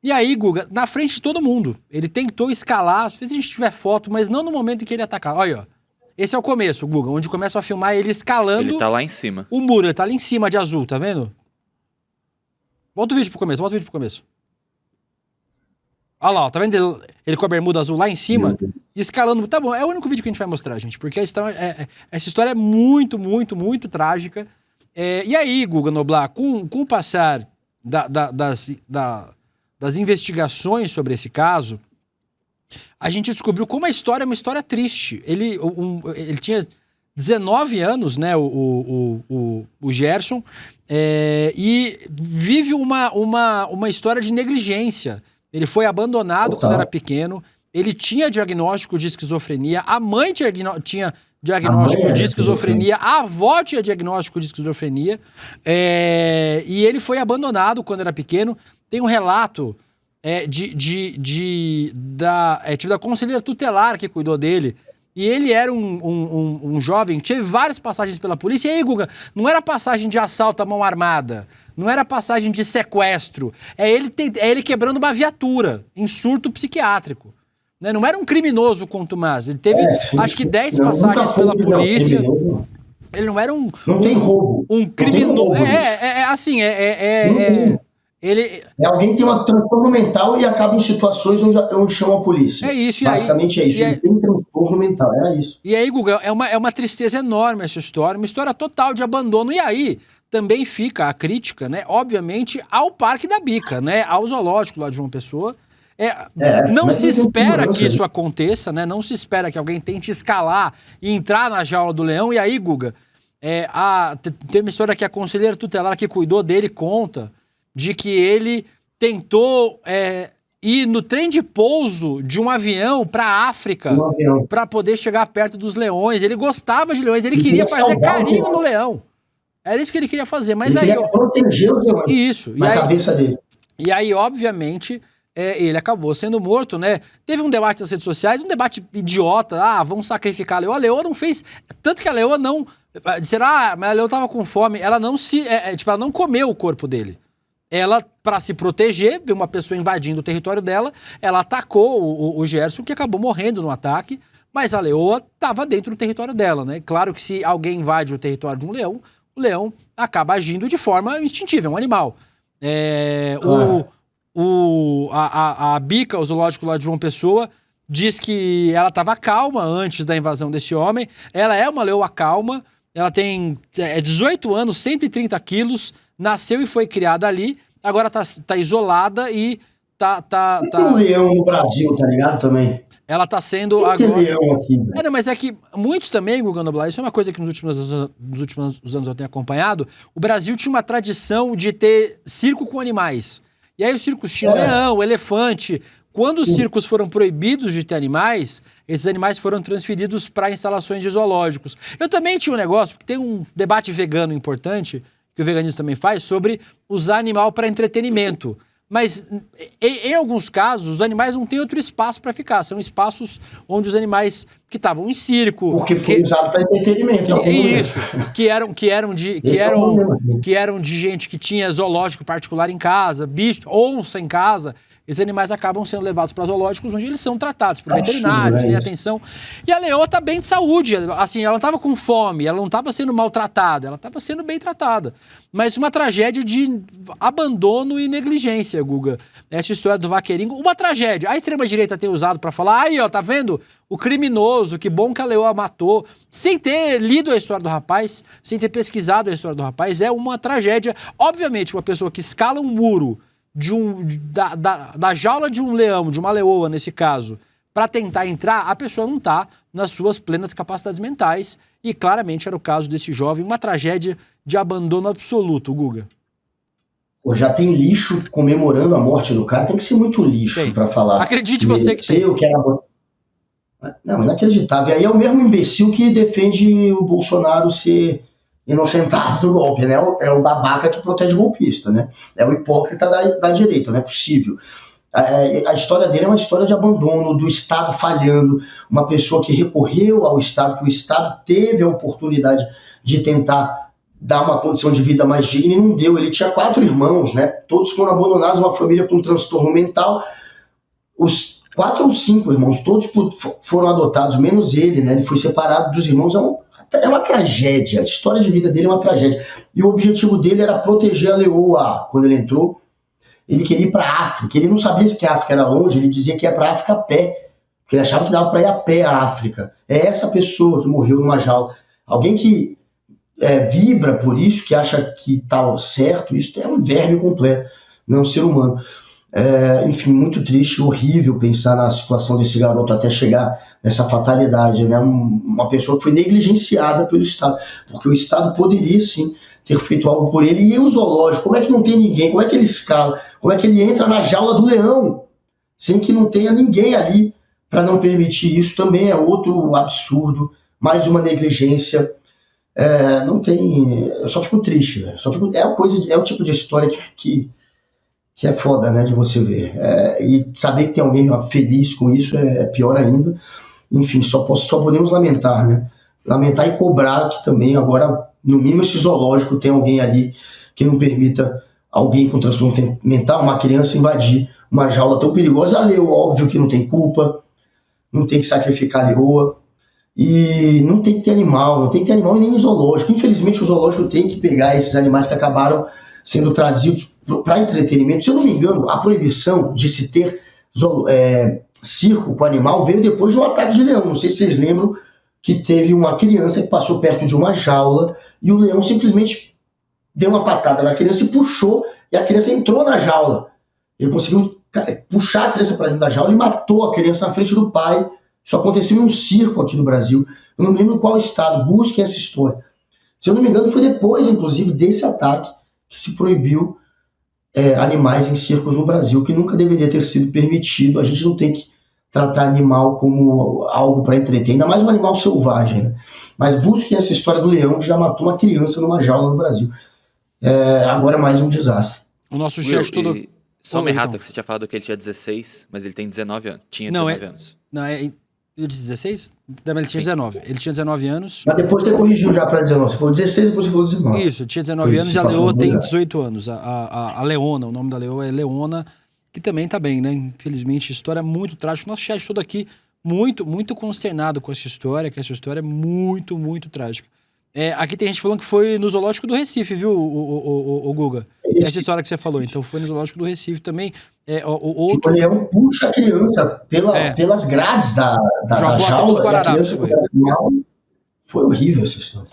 E aí, Guga, na frente de todo mundo, ele tentou escalar, se a gente tiver foto, mas não no momento em que ele atacar. Olha, ó. Esse é o começo, Guga, onde começam a filmar ele escalando... Ele tá lá em cima. O muro, ele tá ali em cima de azul, tá vendo? Volta o vídeo pro começo, Olha lá, ó, tá vendo ele com a bermuda azul lá em cima, escalando... Tá bom, é o único vídeo que a gente vai mostrar, gente, porque essa história é muito, muito, muito trágica. E aí, Guga Noblar, com o passar das investigações sobre esse caso, a gente descobriu como a história é uma história triste. Ele tinha 19 anos, né, o Gerson, e vive uma história de negligência. Ele foi abandonado quando era pequeno, ele tinha diagnóstico de esquizofrenia, a mãe tinha diagnóstico de esquizofrenia, a avó tinha diagnóstico de esquizofrenia, e ele foi abandonado quando era pequeno. Tem um relato da conselheira tutelar que cuidou dele, e ele era um jovem, teve várias passagens pela polícia. E aí, Guga, não era passagem de assalto à mão armada, não era passagem de sequestro, é ele quebrando uma viatura em surto psiquiátrico. Né? Não era um criminoso contumaz, ele teve acho que 10 passagens pela polícia. Ele não era Não tem roubo. Um criminoso. Ele... É alguém que tem um transtorno mental e acaba em situações onde chama a polícia. É isso. Basicamente é isso. Ele tem transtorno mental, era isso. E aí, Guga, é uma tristeza enorme essa história, uma história total de abandono. E aí também fica a crítica, né, obviamente, ao Parque da Bica, né, ao zoológico lá de João Pessoa. Não se espera que isso aconteça, né? Não se espera que alguém tente escalar e entrar na jaula do leão. E aí, Guga, tem uma história que a conselheira tutelar que cuidou dele conta de que ele tentou ir no trem de pouso de um avião para a África para poder chegar perto dos leões. Ele gostava de leões, ele queria fazer carinho no leão. Era isso que ele queria fazer, mas ele queria proteger os leões. Isso. Cabeça dele. E aí, obviamente, ele acabou sendo morto, né? Teve um debate nas redes sociais, um debate idiota, vamos sacrificar a leoa. A leoa não fez, tanto que a leoa não, disseram, mas a leoa tava com fome, ela não ela não comeu o corpo dele. Ela, para se proteger, viu uma pessoa invadindo o território dela, ela atacou o Gerson, que acabou morrendo no ataque, mas a leoa estava dentro do território dela, né? Claro que se alguém invade o território de um leão, o leão acaba agindo de forma instintiva, é um animal. A Bica, o zoológico lá de João Pessoa, diz que ela estava calma antes da invasão desse homem. Ela é uma leoa calma, ela tem 18 anos, 130 quilos, nasceu e foi criada ali, agora tá isolada e Tem um leão no Brasil, tá ligado, também? Ela tá sendo Tem agora... leão aqui, velho. Mas é que muitos também, Guga Noblar, isso é uma coisa que nos últimos anos eu tenho acompanhado, o Brasil tinha uma tradição de ter circo com animais. E aí os circos tinham leão, elefante. Quando os circos foram proibidos de ter animais, esses animais foram transferidos para instalações de zoológicos. Eu também tinha um negócio, porque tem um debate vegano importante, que o veganismo também faz, sobre usar animal para entretenimento. Mas, em alguns casos, os animais não têm outro espaço para ficar. São espaços onde os animais que estavam em circo. Porque foi usado para entretenimento. Isso, que eram de gente que tinha zoológico particular em casa, bicho, onça em casa. Esses animais acabam sendo levados para zoológicos onde eles são tratados por veterinários, têm atenção. E a leoa tá bem de saúde, assim, ela não estava com fome, ela não estava sendo maltratada, ela estava sendo bem tratada. Mas uma tragédia de abandono e negligência, Guga. Essa história do vaqueirinho, uma tragédia. A extrema-direita tem usado para falar, aí ó, tá vendo? O criminoso, que bom que a leoa matou, sem ter lido a história do rapaz, sem ter pesquisado a história do rapaz, é uma tragédia. Obviamente, uma pessoa que escala um muro da jaula de um leão, de uma leoa nesse caso, para tentar entrar, a pessoa não está nas suas plenas capacidades mentais, e claramente era o caso desse jovem, uma tragédia de abandono absoluto, Guga. Pô, já tem lixo comemorando a morte do cara, tem que ser muito lixo para falar. Acredite você que tem. Não, inacreditável. E aí é o mesmo imbecil que defende o Bolsonaro ser inocentado do golpe, né? É o babaca que protege o golpista, né? É o hipócrita da direita, não é possível. A história dele é uma história de abandono, do Estado falhando, uma pessoa que recorreu ao Estado, que o Estado teve a oportunidade de tentar dar uma condição de vida mais digna e não deu. Ele tinha 4 irmãos, né? Todos foram abandonados, uma família com transtorno mental. Os 4 ou 5 irmãos, todos foram adotados, menos ele, né? Ele foi separado dos irmãos. É uma tragédia, a história de vida dele é uma tragédia. E o objetivo dele era proteger a leoa. Quando ele entrou, ele queria ir para a África. Ele não sabia que a África era longe, ele dizia que ia para a África a pé, porque ele achava que dava para ir a pé à África. É essa pessoa que morreu numa jaula. Alguém que vibra por isso, que acha que está certo, isso é um verme completo, não é um ser humano. Enfim, muito triste, horrível pensar na situação desse garoto até chegar nessa fatalidade, né? Uma pessoa que foi negligenciada pelo Estado, porque o Estado poderia sim ter feito algo por ele. E o zoológico, como é que não tem ninguém? Como é que ele escala? Como é que ele entra na jaula do leão sem que não tenha ninguém ali para não permitir isso? Também é outro absurdo, mais uma negligência. Não tem. Eu só fico triste, velho. É o tipo de história que é foda, né, de você ver. E saber que tem alguém feliz com isso é pior ainda. Enfim, só podemos lamentar, né? Lamentar e cobrar que também agora, no mínimo, esse zoológico tem alguém ali que não permita alguém com transtorno mental, uma criança, invadir uma jaula tão perigosa. A leoa, óbvio que não tem culpa, não tem que sacrificar a leoa, e não tem que ter animal e nem zoológico. Infelizmente, o zoológico tem que pegar esses animais que acabaram sendo trazidos para entretenimento. Se eu não me engano, a proibição de se ter circo com animal veio depois de um ataque de leão. Não sei se vocês lembram que teve uma criança que passou perto de uma jaula e o leão simplesmente deu uma patada na criança e puxou, e a criança entrou na jaula. Ele conseguiu puxar a criança para dentro da jaula e matou a criança na frente do pai. Isso aconteceu em um circo aqui no Brasil. Eu não me lembro qual estado. Busquem essa história. Se eu não me engano, foi depois, inclusive, desse ataque que se proibiu animais em circos no Brasil, que nunca deveria ter sido permitido. A gente não tem que tratar animal como algo para entreter, ainda mais um animal selvagem, né? Mas busquem essa história do leão que já matou uma criança numa jaula no Brasil. Agora é mais um desastre. O nosso chat todo... Só uma errata, que você tinha falado que ele tinha 16, mas ele tem 19 anos. Tinha 19 anos. Não, ele disse 16? Não, ele tinha 19. Ele tinha 19 anos. Mas depois você corrigiu já para 19. Você falou 16, depois você falou 19. Isso, tinha 19 anos e a leoa tem 18 anos. A Leona, o nome da leoa é Leona, que também tá bem, né? Infelizmente, história muito trágica. Nosso chat todo aqui muito, muito consternado com essa história, que essa história é muito, muito trágica. Aqui tem gente falando que foi no zoológico do Recife, viu, o Guga? Essa história que você falou. Então foi no zoológico do Recife também. O leão puxa a criança pelas grades da jaula. E a criança foi horrível essa história.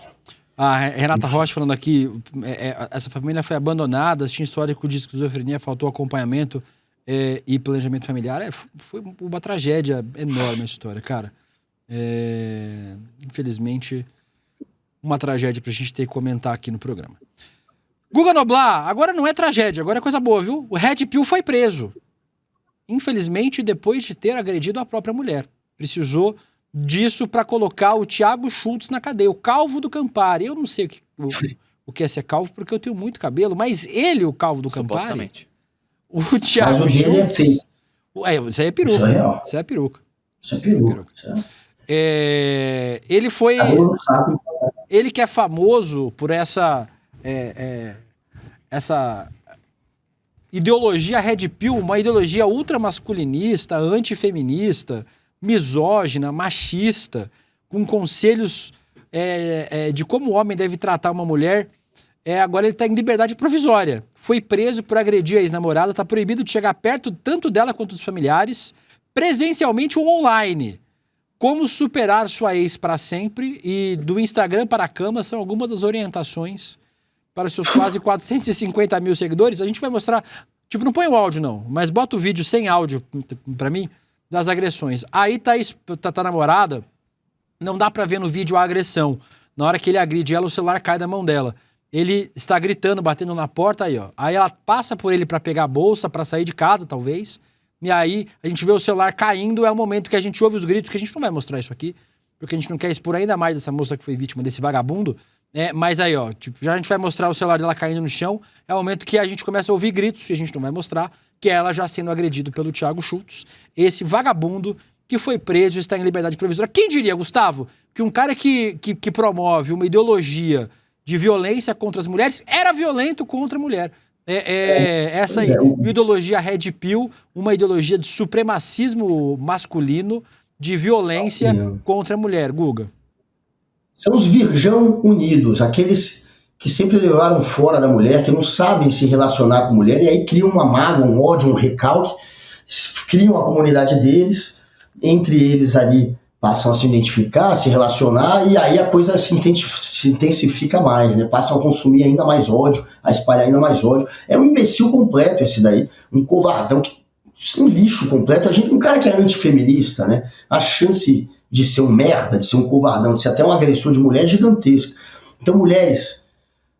A Renata Rocha falando aqui, essa família foi abandonada, tinha histórico de esquizofrenia, faltou acompanhamento e planejamento familiar. Foi uma tragédia enorme essa história, cara. Infelizmente... uma tragédia pra gente ter que comentar aqui no programa. Guga Noblar, agora não é tragédia, agora é coisa boa, viu? O Red Pill foi preso. Infelizmente, depois de ter agredido a própria mulher. Precisou disso pra colocar o Thiago Schultz na cadeia, o calvo do Campari. Eu não sei o que é ser calvo, porque eu tenho muito cabelo, mas ele, o calvo do Campari... O Thiago Schultz... Isso aí é peruca. Isso é peruca. Ele foi... Ele que é famoso por essa ideologia Red Pill, uma ideologia ultramasculinista, antifeminista, misógina, machista, com conselhos de como o homem deve tratar uma mulher. Agora ele está em liberdade provisória. Foi preso por agredir a ex-namorada, está proibido de chegar perto tanto dela quanto dos familiares, presencialmente ou online. Como superar sua ex para sempre e do Instagram para a cama são algumas das orientações para os seus quase 450 mil seguidores. A gente vai mostrar, tipo, não põe o áudio não, mas bota o vídeo sem áudio para mim das agressões. Aí tá a namorada, não dá para ver no vídeo a agressão. Na hora que ele agride ela, o celular cai da mão dela. Ele está gritando, batendo na porta aí, ó. Aí ela passa por ele para pegar a bolsa, para sair de casa, talvez. E aí a gente vê o celular caindo, é o momento que a gente ouve os gritos, que a gente não vai mostrar isso aqui, porque a gente não quer expor ainda mais essa moça que foi vítima desse vagabundo. Mas aí, ó, tipo, já a gente vai mostrar o celular dela caindo no chão, é o momento que a gente começa a ouvir gritos, e a gente não vai mostrar, que é ela já sendo agredida pelo Thiago Schultz, esse vagabundo que foi preso e está em liberdade provisória. Quem diria, Gustavo, que um cara que promove uma ideologia de violência contra as mulheres era violento contra a mulher? Essa ideologia Red Pill, uma ideologia de supremacismo masculino, de violência contra a mulher, Guga. São os virgão unidos, aqueles que sempre levaram fora da mulher, que não sabem se relacionar com mulher, e aí criam uma mágoa, um ódio, um recalque, criam a comunidade deles, entre eles ali passam a se identificar, a se relacionar, e aí a coisa se intensifica mais, né? Passam a consumir ainda mais ódio, a espalhar ainda mais ódio. É um imbecil completo esse daí, um covardão, um lixo completo. Um cara que é antifeminista, né? A chance de ser um merda, de ser um covardão, de ser até um agressor de mulher é gigantesca. Então, mulheres,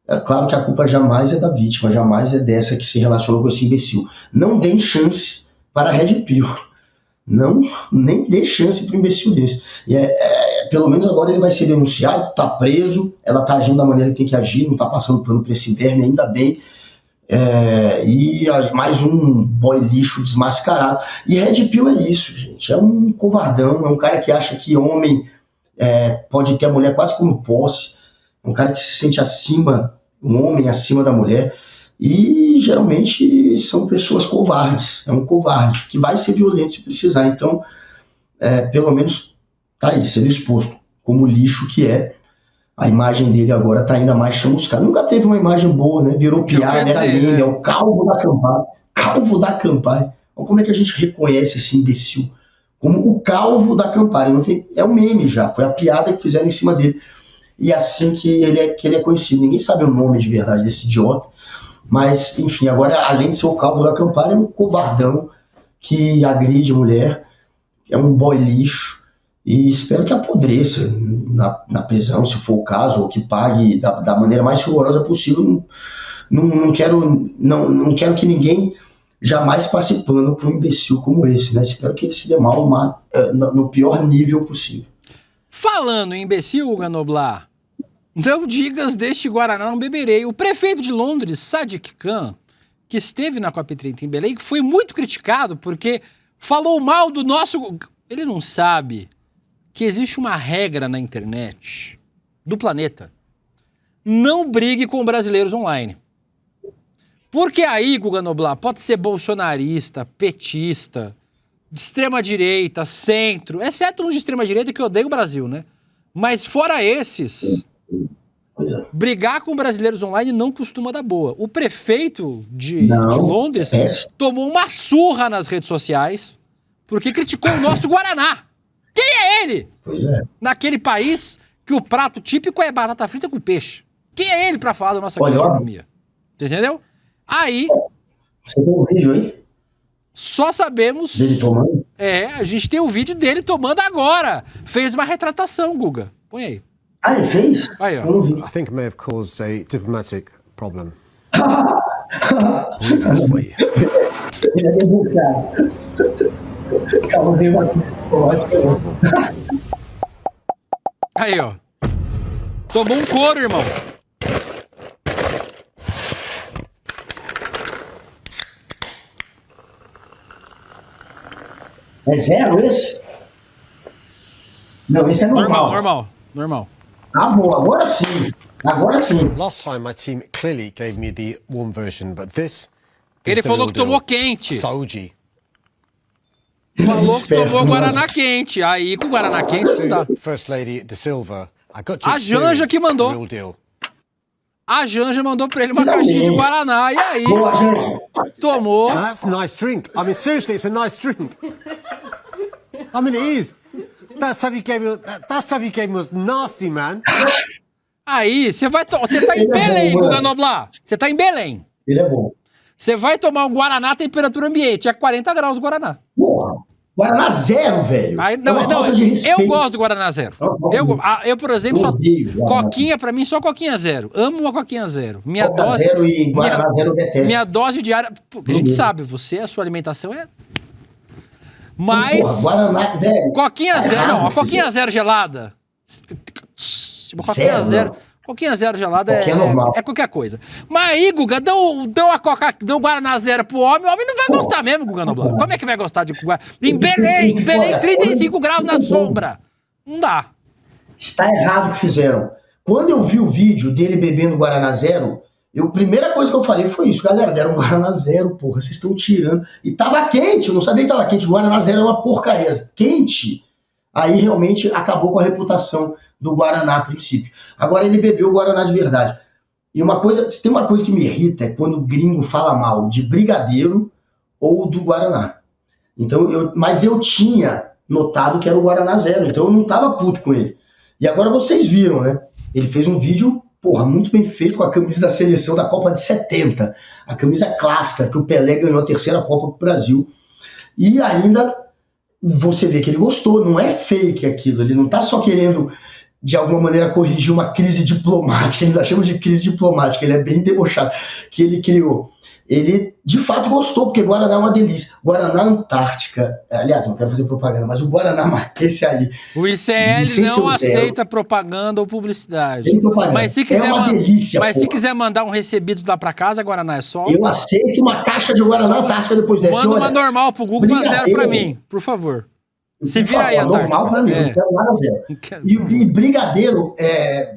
é claro que a culpa jamais é da vítima, jamais é dessa que se relaciona com esse imbecil. Não deem chance para a Red Pill. Não, nem dê chance para um imbecil desse. Pelo menos agora ele vai ser denunciado, está preso, ela está agindo da maneira que tem que agir, não está passando pano para esse verme, ainda bem. E mais um boy lixo desmascarado. E Red Pill é isso, gente. É um covardão, é um cara que acha que homem pode ter a mulher quase como posse, é um cara que se sente acima, um homem acima da mulher. E geralmente são pessoas covardes, é um covarde que vai ser violento se precisar. Então, pelo menos tá aí, sendo exposto como lixo que é. A imagem dele agora tá ainda mais chamuscada. Nunca teve uma imagem boa, né? Virou piada, era meme, é o calvo da Campari. Calvo da Campari. Olha como é que a gente reconhece esse imbecil. Como o calvo da Campari. É um meme já, foi a piada que fizeram em cima dele. E assim que ele é conhecido. Ninguém sabe o nome de verdade desse idiota. Mas, enfim, agora, além de ser o calvo da Campari, é um covardão que agride mulher, é um boy lixo, e espero que apodreça na prisão, se for o caso, ou que pague da maneira mais rigorosa possível. Não quero que ninguém jamais passe pano por um imbecil como esse, né? Espero que ele se dê mal no pior nível possível. Falando em imbecil, Guga Noblar, não digas deste Guaraná não beberei. O prefeito de Londres, Sadiq Khan, que esteve na COP30 em Belém, que foi muito criticado porque falou mal do nosso... Ele não sabe que existe uma regra na internet do planeta. Não brigue com brasileiros online. Porque aí, Guga Noblar, pode ser bolsonarista, petista, de extrema-direita, centro, exceto uns de extrema-direita que odeiam o Brasil, né? Mas fora esses... Brigar com brasileiros online não costuma dar boa. O prefeito de Londres tomou uma surra nas redes sociais porque criticou o nosso Guaraná. Quem é ele? Pois é. Naquele país que o prato típico é batata frita com peixe. Quem é ele pra falar da nossa gastronomia? Entendeu? Aí... Você tem um vídeo aí? Só sabemos... Dele tomando? A gente tem o vídeo dele tomando agora. Fez uma retratação, Guga. Põe aí. Ah, ele fez? Aí, ó. Eu não vi. I think it may have caused a diplomatic problem. Ele é debutado. Calma, veio uma coisa. Aí, ó. Tomou um couro, irmão. É zero esse? Não, isso é Normal. Ah, bom, agora sim. Last time my team clearly gave me the warm version, but this. Ele falou que tomou quente. Saúde. Falou que tomou Guaraná quente. Aí com Guaraná quente não dá. First Lady de Silva, I got to A Janja que mandou. real deal. A Janja mandou pra ele uma caixinha de Guaraná. E aí? Boa, Janja. Tomou. That's a nice drink. I mean, seriously, it's a nice drink. I mean, it is. That stuff you gave me was nasty, man. Aí, você tá em Belém, Guga Noblar. Você tá em Belém. Ele é bom. Você vai tomar um Guaraná temperatura ambiente. É 40 graus o Guaraná. Porra. Guaraná zero, velho. Aí, não, eu gosto do Guaraná zero. Eu, por exemplo, só coquinha, pra mim, só coquinha zero. Amo uma coquinha zero. Minha Coca dose. Zero e Guaraná zero eu detesto. Minha dose diária. Porque a gente sabe, a sua alimentação é. Mas. Porra, Guaraná zero. Coquinha zero, não. A coquinha zero gelada. Uma coquinha zero. Coquinha zero gelada é qualquer coisa. Mas aí, Guga, dão o Guaraná zero pro homem, o homem não vai gostar mesmo, Guga Noblar. Como é que vai gostar de Guaraná? Em Belém, 35 graus na sombra. Não dá. Está errado o que fizeram. Quando eu vi o vídeo dele bebendo Guaraná zero, a primeira coisa que eu falei foi isso. Galera, deram Guaraná zero, porra, vocês estão tirando. E tava quente, eu não sabia que tava quente. Guaraná zero é uma porcaria. Quente, aí realmente acabou com a reputação do Guaraná a princípio. Agora ele bebeu o Guaraná de verdade. E tem uma coisa que me irrita, é quando o gringo fala mal de brigadeiro ou do Guaraná. Então, mas eu tinha notado que era o Guaraná zero, então eu não tava puto com ele. E agora vocês viram, né? Ele fez um vídeo, porra, muito bem feito com a camisa da seleção da Copa de 70. A camisa clássica, que o Pelé ganhou a 3ª Copa pro Brasil. E ainda você vê que ele gostou, não é fake aquilo. Ele não tá só querendo de alguma maneira corrigir uma crise diplomática, ele ainda chama de crise diplomática, ele é bem debochado, que ele criou. Ele, de fato, gostou, porque Guaraná é uma delícia. Guaraná Antártica, aliás, não quero fazer propaganda, mas o Guaraná, esse aí... O ICL não aceita propaganda ou publicidade. Sem propaganda. Mas se quiser, é uma delícia, mas se quiser mandar um recebido lá pra casa, Guaraná é só... Eu aceito uma caixa de Guaraná Antártica depois dessa. Manda uma normal pro Google, uma zero pra mim, por favor. Se vira aí, normal pra mim, não quero nada zero. E brigadeiro,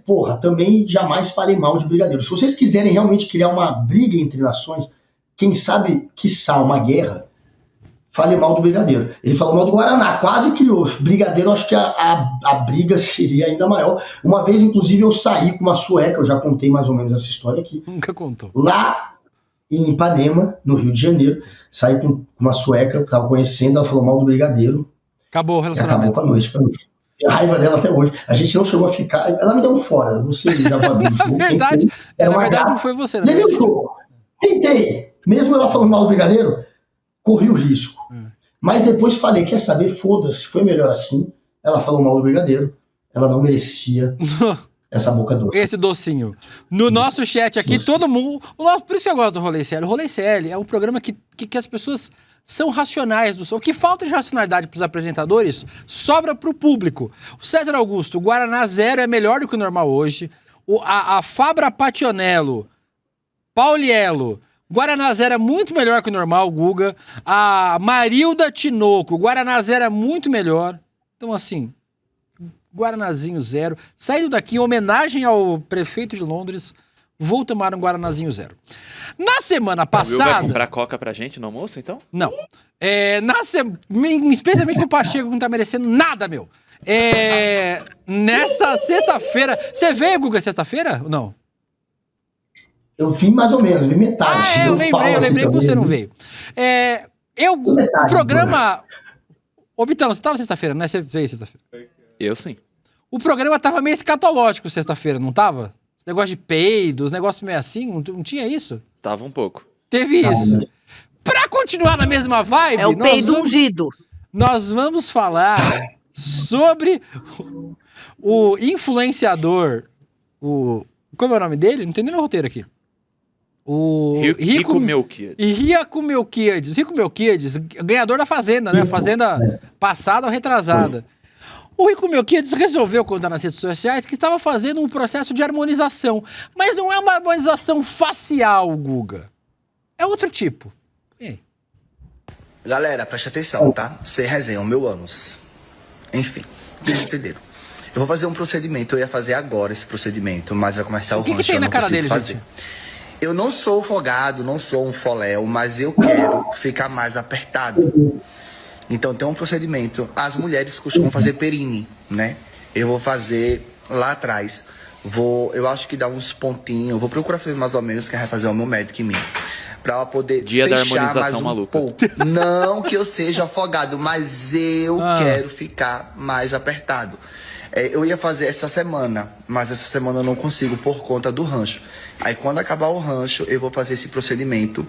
porra, também jamais falei mal de brigadeiro. Se vocês quiserem realmente criar uma briga entre nações, quem sabe, quiçá, uma guerra, fale mal do brigadeiro. Ele falou mal do Guaraná, quase criou. Brigadeiro, acho que a briga seria ainda maior. Uma vez, inclusive, eu saí com uma sueca, eu já contei mais ou menos essa história aqui. Nunca contou. Lá em Ipanema, no Rio de Janeiro, saí com uma sueca, eu tava conhecendo, ela falou mal do brigadeiro. Acabou o relacionamento. Acabou com a noite pra mim. A raiva dela até hoje. A gente não chegou a ficar. Ela me deu um fora. Você já vai abrir. Na verdade, não foi você, né? Tentei. Mesmo ela falando mal do brigadeiro, corri o risco. Mas depois falei, quer saber? Foda-se, foi melhor assim. Ela falou mal do brigadeiro. Ela não merecia essa boca doce. Esse docinho. No nosso chat aqui, todo mundo... Por isso que eu gosto do Rolê CL. O Rolê CL é um programa que as pessoas... são racionais. O que falta de racionalidade para os apresentadores sobra para o público. O César Augusto, o Guaraná zero é melhor do que o normal hoje. A Fabra Pationello, Pauliello, Guaraná zero é muito melhor que o normal, Guga. A Marilda Tinoco, Guaraná zero é muito melhor. Então, assim, Guaranazinho zero. Saindo daqui, em homenagem ao prefeito de Londres, vou tomar um Guaranazinho zero. Na semana passada... O Will vai comprar coca pra gente no almoço, então? Não. Especialmente pro Pacheco, que não tá merecendo nada, meu. Nessa sexta-feira... Você veio, Guga, sexta-feira ou não? Eu vim mais ou menos, vi metade. Eu lembrei que você não veio. O programa... Ô, Vitão, você tava sexta-feira, né? Você veio sexta-feira. Eu sim. O programa tava meio escatológico sexta-feira, não tava? Esse negócio de peidos, negócio meio assim, não tinha isso? Tava um pouco. Teve isso. Pra continuar na mesma vibe... É o peido ungido. Nós vamos falar sobre o influenciador, como é o nome dele? Não tem nem no roteiro aqui. O Rico Melquiades. Rico Melquiades, ganhador da Fazenda, né? Fazenda passada ou retrasada. O Rico Melquiades resolveu contar nas redes sociais que estava fazendo um processo de harmonização. Mas não é uma harmonização facial, Guga. É outro tipo. E aí? Galera, preste atenção, tá? Sem resenha, o meu ânus. Enfim, Eles entenderam. Eu vou fazer um procedimento, eu ia fazer agora esse procedimento, mas vai começar o rancho. O que tem na cara dele, fazer. Gente? Eu não sou folgado, não sou um foléu, mas eu quero ficar mais apertado. Então tem um procedimento. As mulheres costumam fazer perine, né? Eu vou fazer lá atrás. Eu acho que dá uns pontinhos. Vou procurar saber mais ou menos quem vai fazer o meu médico em mim. Pra poder Dia da fechar harmonização mais um maluca. pouco. Não que eu seja afogado, mas eu quero ficar mais apertado. Eu ia fazer essa semana, mas essa semana eu não consigo por conta do rancho. Aí quando acabar o rancho, eu vou fazer esse procedimento,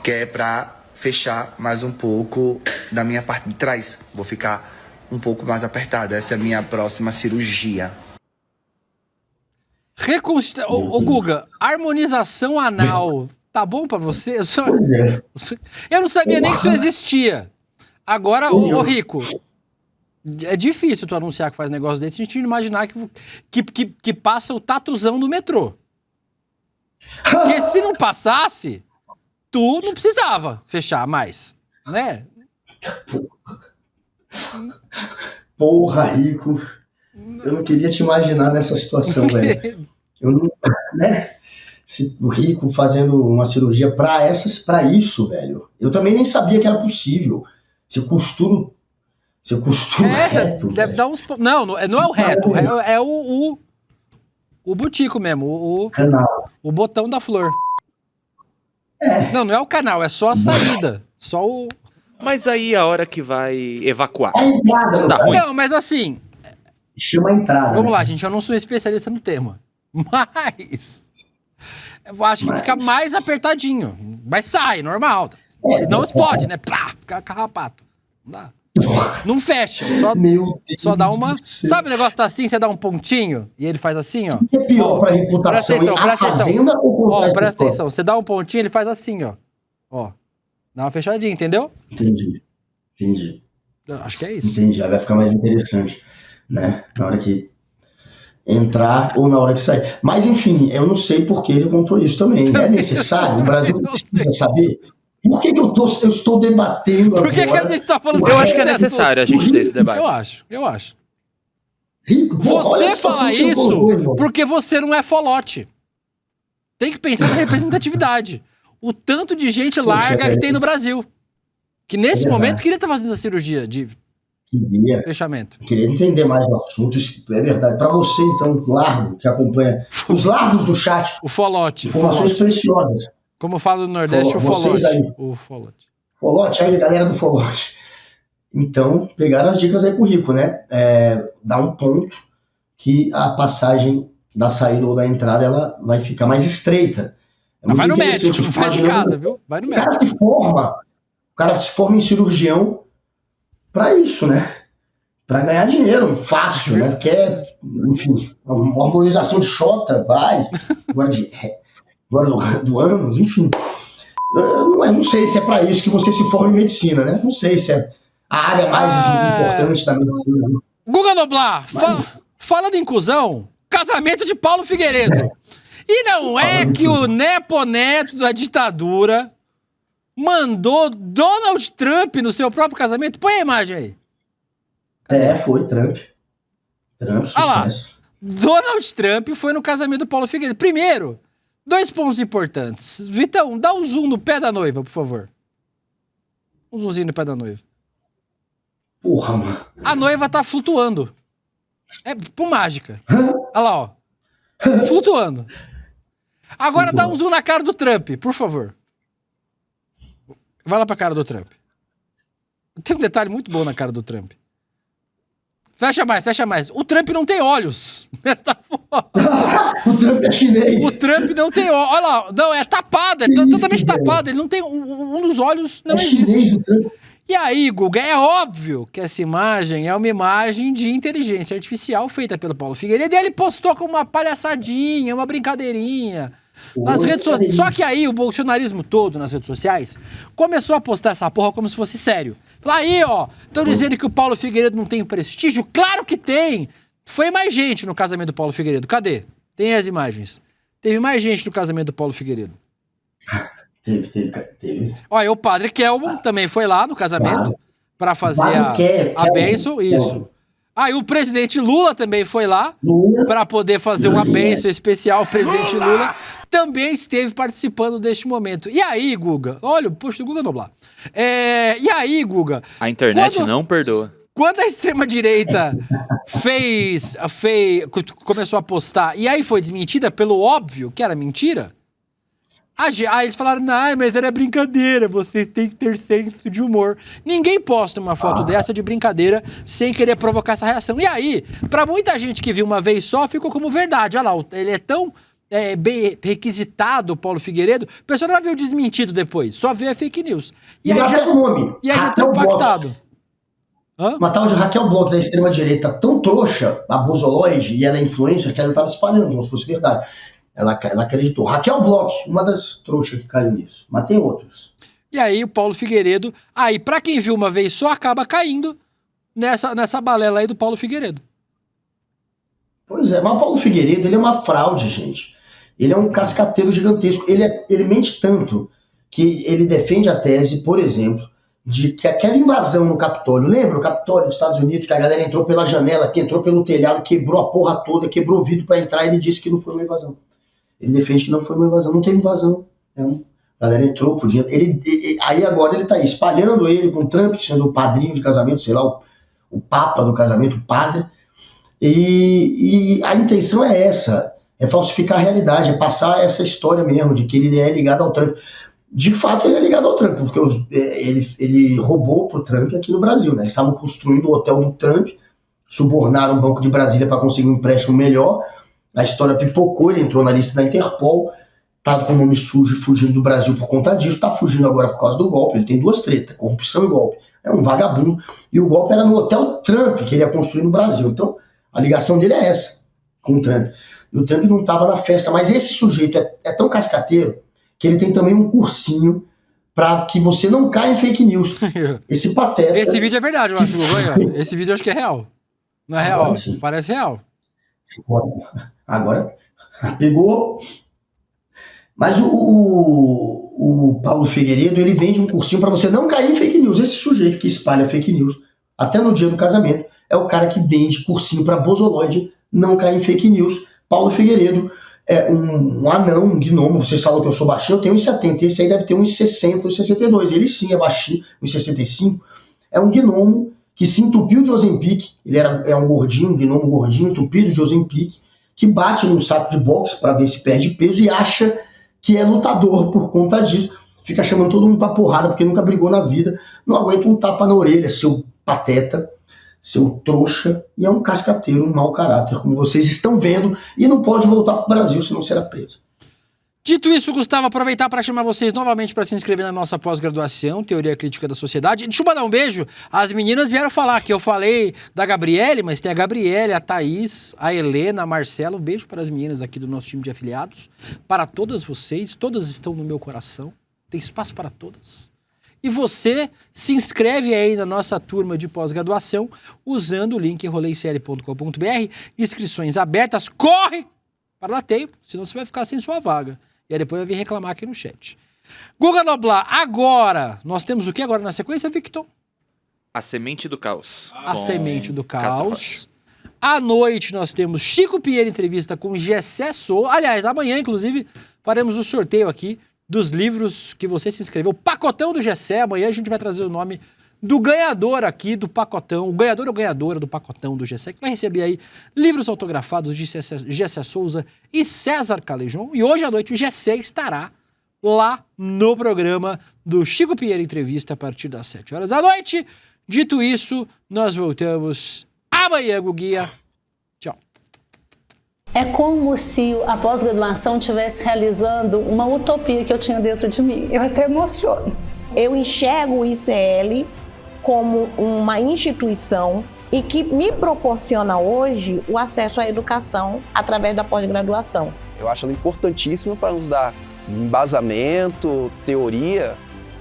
que é pra fechar mais um pouco da minha parte de trás. Vou ficar um pouco mais apertado. Essa é a minha próxima cirurgia. Ô, Guga, harmonização anal, tá bom pra você? Eu não sabia nem que isso existia. Agora, ô Rico, é difícil tu anunciar que faz negócio desse, a gente não imaginar que passa o tatuzão do metrô. Porque se não passasse, tu não precisava fechar mais, né? Porra, Rico. Eu não queria te imaginar nessa situação, velho. Eu não, né? O Rico fazendo uma cirurgia pra isso, velho. Eu também nem sabia que era possível. Você costura reto, deve dar uns... Não é o reto, é o butico mesmo, o canal. O botão da flor. Não é o canal, é só a saída. Só o... Mas aí a hora que vai evacuar. A entrada, não dá ruim. Não, mas assim... Chama a entrada. Vamos lá, gente, eu não sou especialista no tema. Mas... eu acho que fica mais apertadinho. Mas sai, normal. Senão explode, né? Plá, fica carrapato. Não dá. Não fecha, só dá uma... Sabe o negócio tá assim, você dá um pontinho e ele faz assim, ó. O que é pior pra reputação? Presta atenção. Ou presta atenção. Você dá um pontinho, ele faz assim, ó. Ó. Dá uma fechadinha, entendeu? Entendi. Acho que é isso. Entendi, aí vai ficar mais interessante, né? Na hora que entrar ou na hora que sair. Mas enfim, eu não sei por que ele contou isso também. É necessário? O Brasil precisa saber. Por que eu estou debatendo agora? Por que a gente tá falando? Eu acho que é necessário a gente ter esse debate. Eu acho. Rico, você fala isso porque você não é folote. Tem que pensar na representatividade. O tanto de gente larga que tem no Brasil. Que nesse momento queria estar fazendo a cirurgia de fechamento. Queria entender mais o assunto. Isso é verdade. Para você, então, largo, que acompanha os largos do chat. O folote. Informações preciosas. Como fala no Nordeste, o folote. Aí. O folote. Folote, aí, galera do folote. Então, pegaram as dicas aí com o Rico, né? Dá um ponto que a passagem da saída ou da entrada ela vai ficar mais estreita. Mas vai no médico, não faz em casa, viu? Vai no médico. O cara se forma em cirurgião pra isso, né? Pra ganhar dinheiro, fácil, né? Porque, enfim, uma harmonização de xota, vai. Agora do ânus, enfim. Eu não sei se é pra isso que você se forma em medicina, né? Não sei se é a área mais importante da medicina. Né? Guga Noblar, fala de inclusão, casamento de Paulo Figueiredo. E não é que o neponeto da ditadura mandou Donald Trump no seu próprio casamento? Põe a imagem aí. Cadê? Foi Trump. Sucesso. Olha lá. Donald Trump foi no casamento do Paulo Figueiredo. Primeiro, 2 pontos importantes. Vitão, dá um zoom no pé da noiva, por favor. Um zoomzinho no pé da noiva. Porra, mano. A noiva tá flutuando. É por mágica. Olha lá, ó. Flutuando. Agora dá um zoom na cara do Trump, por favor. Vai lá pra cara do Trump. Tem um detalhe muito bom na cara do Trump. Fecha mais. O Trump não tem olhos. Nessa foto. O Trump é chinês. O Trump não tem olhos. Olha lá, não, é tapado, totalmente tapado. Ele não tem. Um dos olhos não existe. E aí, Guga, é óbvio que essa imagem é uma imagem de inteligência artificial feita pelo Paulo Figueiredo. E ele postou como uma palhaçadinha, uma brincadeirinha. Nas redes sociais. Só que aí o bolsonarismo todo nas redes sociais começou a postar essa porra como se fosse sério. Aí, ó, estão dizendo que o Paulo Figueiredo não tem prestígio. Claro que tem! Foi mais gente no casamento do Paulo Figueiredo. Cadê? Tem as imagens. Teve mais gente no casamento do Paulo Figueiredo. Teve. Olha, o padre Kelmo também foi lá no casamento pra fazer a bênção. Isso. Aí o presidente Lula também foi lá para poder fazer uma bênção especial. O presidente Lula também esteve participando deste momento. E aí, Guga? Olha, o post do Guga Noblar. E aí, Guga? A internet não perdoa. Quando a extrema-direita começou a postar, e aí foi desmentida pelo óbvio que era mentira, aí eles falaram, não, mas era brincadeira, vocês têm que ter senso de humor. Ninguém posta uma foto dessa de brincadeira sem querer provocar essa reação. E aí, pra muita gente que viu uma vez só, ficou como verdade. Olha lá, ele é tão bem requisitado, o Paulo Figueiredo, o pessoal não vai ver o desmentido depois, só vê a fake news. E aí já, o nome. E aí já tá impactado. Uma tal de Raquel Bloch da extrema-direita tão trouxa, a bozoloide, e ela é influencer, que ela estava espalhando, como se fosse verdade. Ela acreditou. Raquel Bloch, uma das trouxas que caiu nisso. Mas tem outros. E aí o Paulo Figueiredo, aí pra quem viu uma vez só, acaba caindo nessa balela aí do Paulo Figueiredo. Pois é, mas o Paulo Figueiredo, ele é uma fraude, gente. Ele é um cascateiro gigantesco. Ele mente tanto que ele defende a tese, por exemplo, de que aquela invasão no Capitólio, lembra o Capitólio dos Estados Unidos, que a galera entrou pela janela, que entrou pelo telhado, quebrou a porra toda, quebrou o vidro pra entrar, e ele disse que não foi uma invasão. Ele defende que não foi uma invasão, não teve invasão. A galera entrou, podia. Aí agora ele tá aí, espalhando ele com o Trump, sendo o padrinho de casamento, sei lá, o papa do casamento, o padre. E a intenção é essa, é falsificar a realidade, é passar essa história mesmo, de que ele é ligado ao Trump. De fato, ele é ligado ao Trump, porque ele roubou pro Trump aqui no Brasil, né? Eles estavam construindo o hotel do Trump, subornaram o Banco de Brasília para conseguir um empréstimo melhor. A história pipocou, ele entrou na lista da Interpol, tá com o nome sujo e fugindo do Brasil por conta disso, tá fugindo agora por causa do golpe. Ele tem duas tretas, corrupção e golpe. É um vagabundo. E o golpe era no Hotel Trump, que ele ia construir no Brasil. Então, a ligação dele é essa, com o Trump. E o Trump não tava na festa, mas esse sujeito é tão cascateiro que ele tem também um cursinho para que você não caia em fake news. Esse pateta... Esse vídeo é verdade, eu acho. Esse vídeo eu acho que é real. Não é real? Parece real. Agora pegou. Mas o Paulo Figueiredo, ele vende um cursinho para você não cair em fake news. Esse sujeito que espalha fake news, até no dia do casamento, é o cara que vende cursinho para bozoloide não cair em fake news. Paulo Figueiredo é um anão, um gnomo. Vocês falam que eu sou baixinho, eu tenho 1,70. Esse aí deve ter 1,60, 1,62. Ele sim é baixinho, 1,65. É um gnomo que se entupiu de Ozempic. Ele é um gordinho, um gnomo gordinho, entupido de Ozempic, que bate num saco de boxe para ver se perde peso e acha que é lutador por conta disso. Fica chamando todo mundo pra porrada porque nunca brigou na vida. Não aguenta um tapa na orelha, seu pateta, seu trouxa, e é um cascateiro, um mau caráter, como vocês estão vendo, e não pode voltar pro Brasil, senão será preso. Dito isso, Gustavo, aproveitar para chamar vocês novamente para se inscrever na nossa pós-graduação, Teoria Crítica da Sociedade. Deixa eu mandar um beijo. As meninas vieram falar que eu falei da Gabriele, mas tem a Gabriele, a Thaís, a Helena, a Marcela. Um beijo para as meninas aqui do nosso time de afiliados. Para todas vocês, todas estão no meu coração. Tem espaço para todas. E você se inscreve aí na nossa turma de pós-graduação usando o link roleicl.com.br. Inscrições abertas. Corre para dar tempo, senão você vai ficar sem sua vaga. E aí depois vai vir reclamar aqui no chat. Guga Noblar, agora, nós temos o que agora na sequência, Victor? A Semente do Caos. A Semente do Caos. À noite nós temos Chico Pinheiro entrevista com Gessé Souza. Aliás, amanhã, inclusive, faremos o sorteio aqui dos livros que você se inscreveu. Pacotão do Gessé. Amanhã a gente vai trazer o nome do ganhador aqui do pacotão, o ganhador ou ganhadora do pacotão do Gessé, que vai receber aí livros autografados de Gessé Souza e César Calejon. E hoje à noite o Gessé estará lá no programa do Chico Pinheiro Entrevista a partir das 7 horas da noite. Dito isso, nós voltamos amanhã, Guguinha. Tchau. É como se a pós-graduação estivesse realizando uma utopia que eu tinha dentro de mim. Eu até emociono. Eu enxergo o ICL como uma instituição e que me proporciona hoje o acesso à educação através da pós-graduação. Eu acho ela importantíssima para nos dar embasamento, teoria.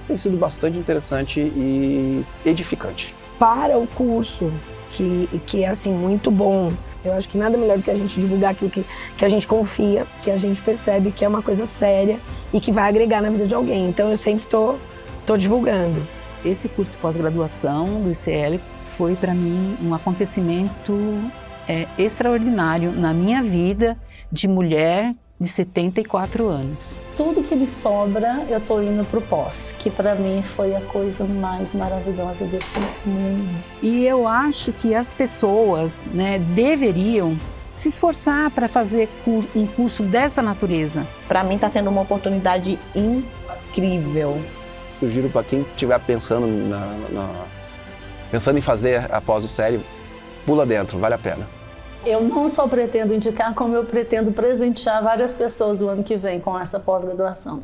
Tem sido bastante interessante e edificante. Para o curso, que é assim, muito bom, eu acho que nada melhor do que a gente divulgar aquilo que a gente confia, que a gente percebe que é uma coisa séria e que vai agregar na vida de alguém. Então eu sempre estou divulgando. Esse curso de pós-graduação do ICL foi para mim um acontecimento extraordinário na minha vida de mulher de 74 anos. Tudo que me sobra, eu tô indo pro pós, que para mim foi a coisa mais maravilhosa desse mundo. E eu acho que as pessoas, né, deveriam se esforçar para fazer um curso dessa natureza. Para mim está sendo uma oportunidade incrível. Sugiro para quem estiver pensando pensando em fazer após o série, pula dentro, vale a pena. Eu não só pretendo indicar, como eu pretendo presentear várias pessoas o ano que vem com essa pós-graduação.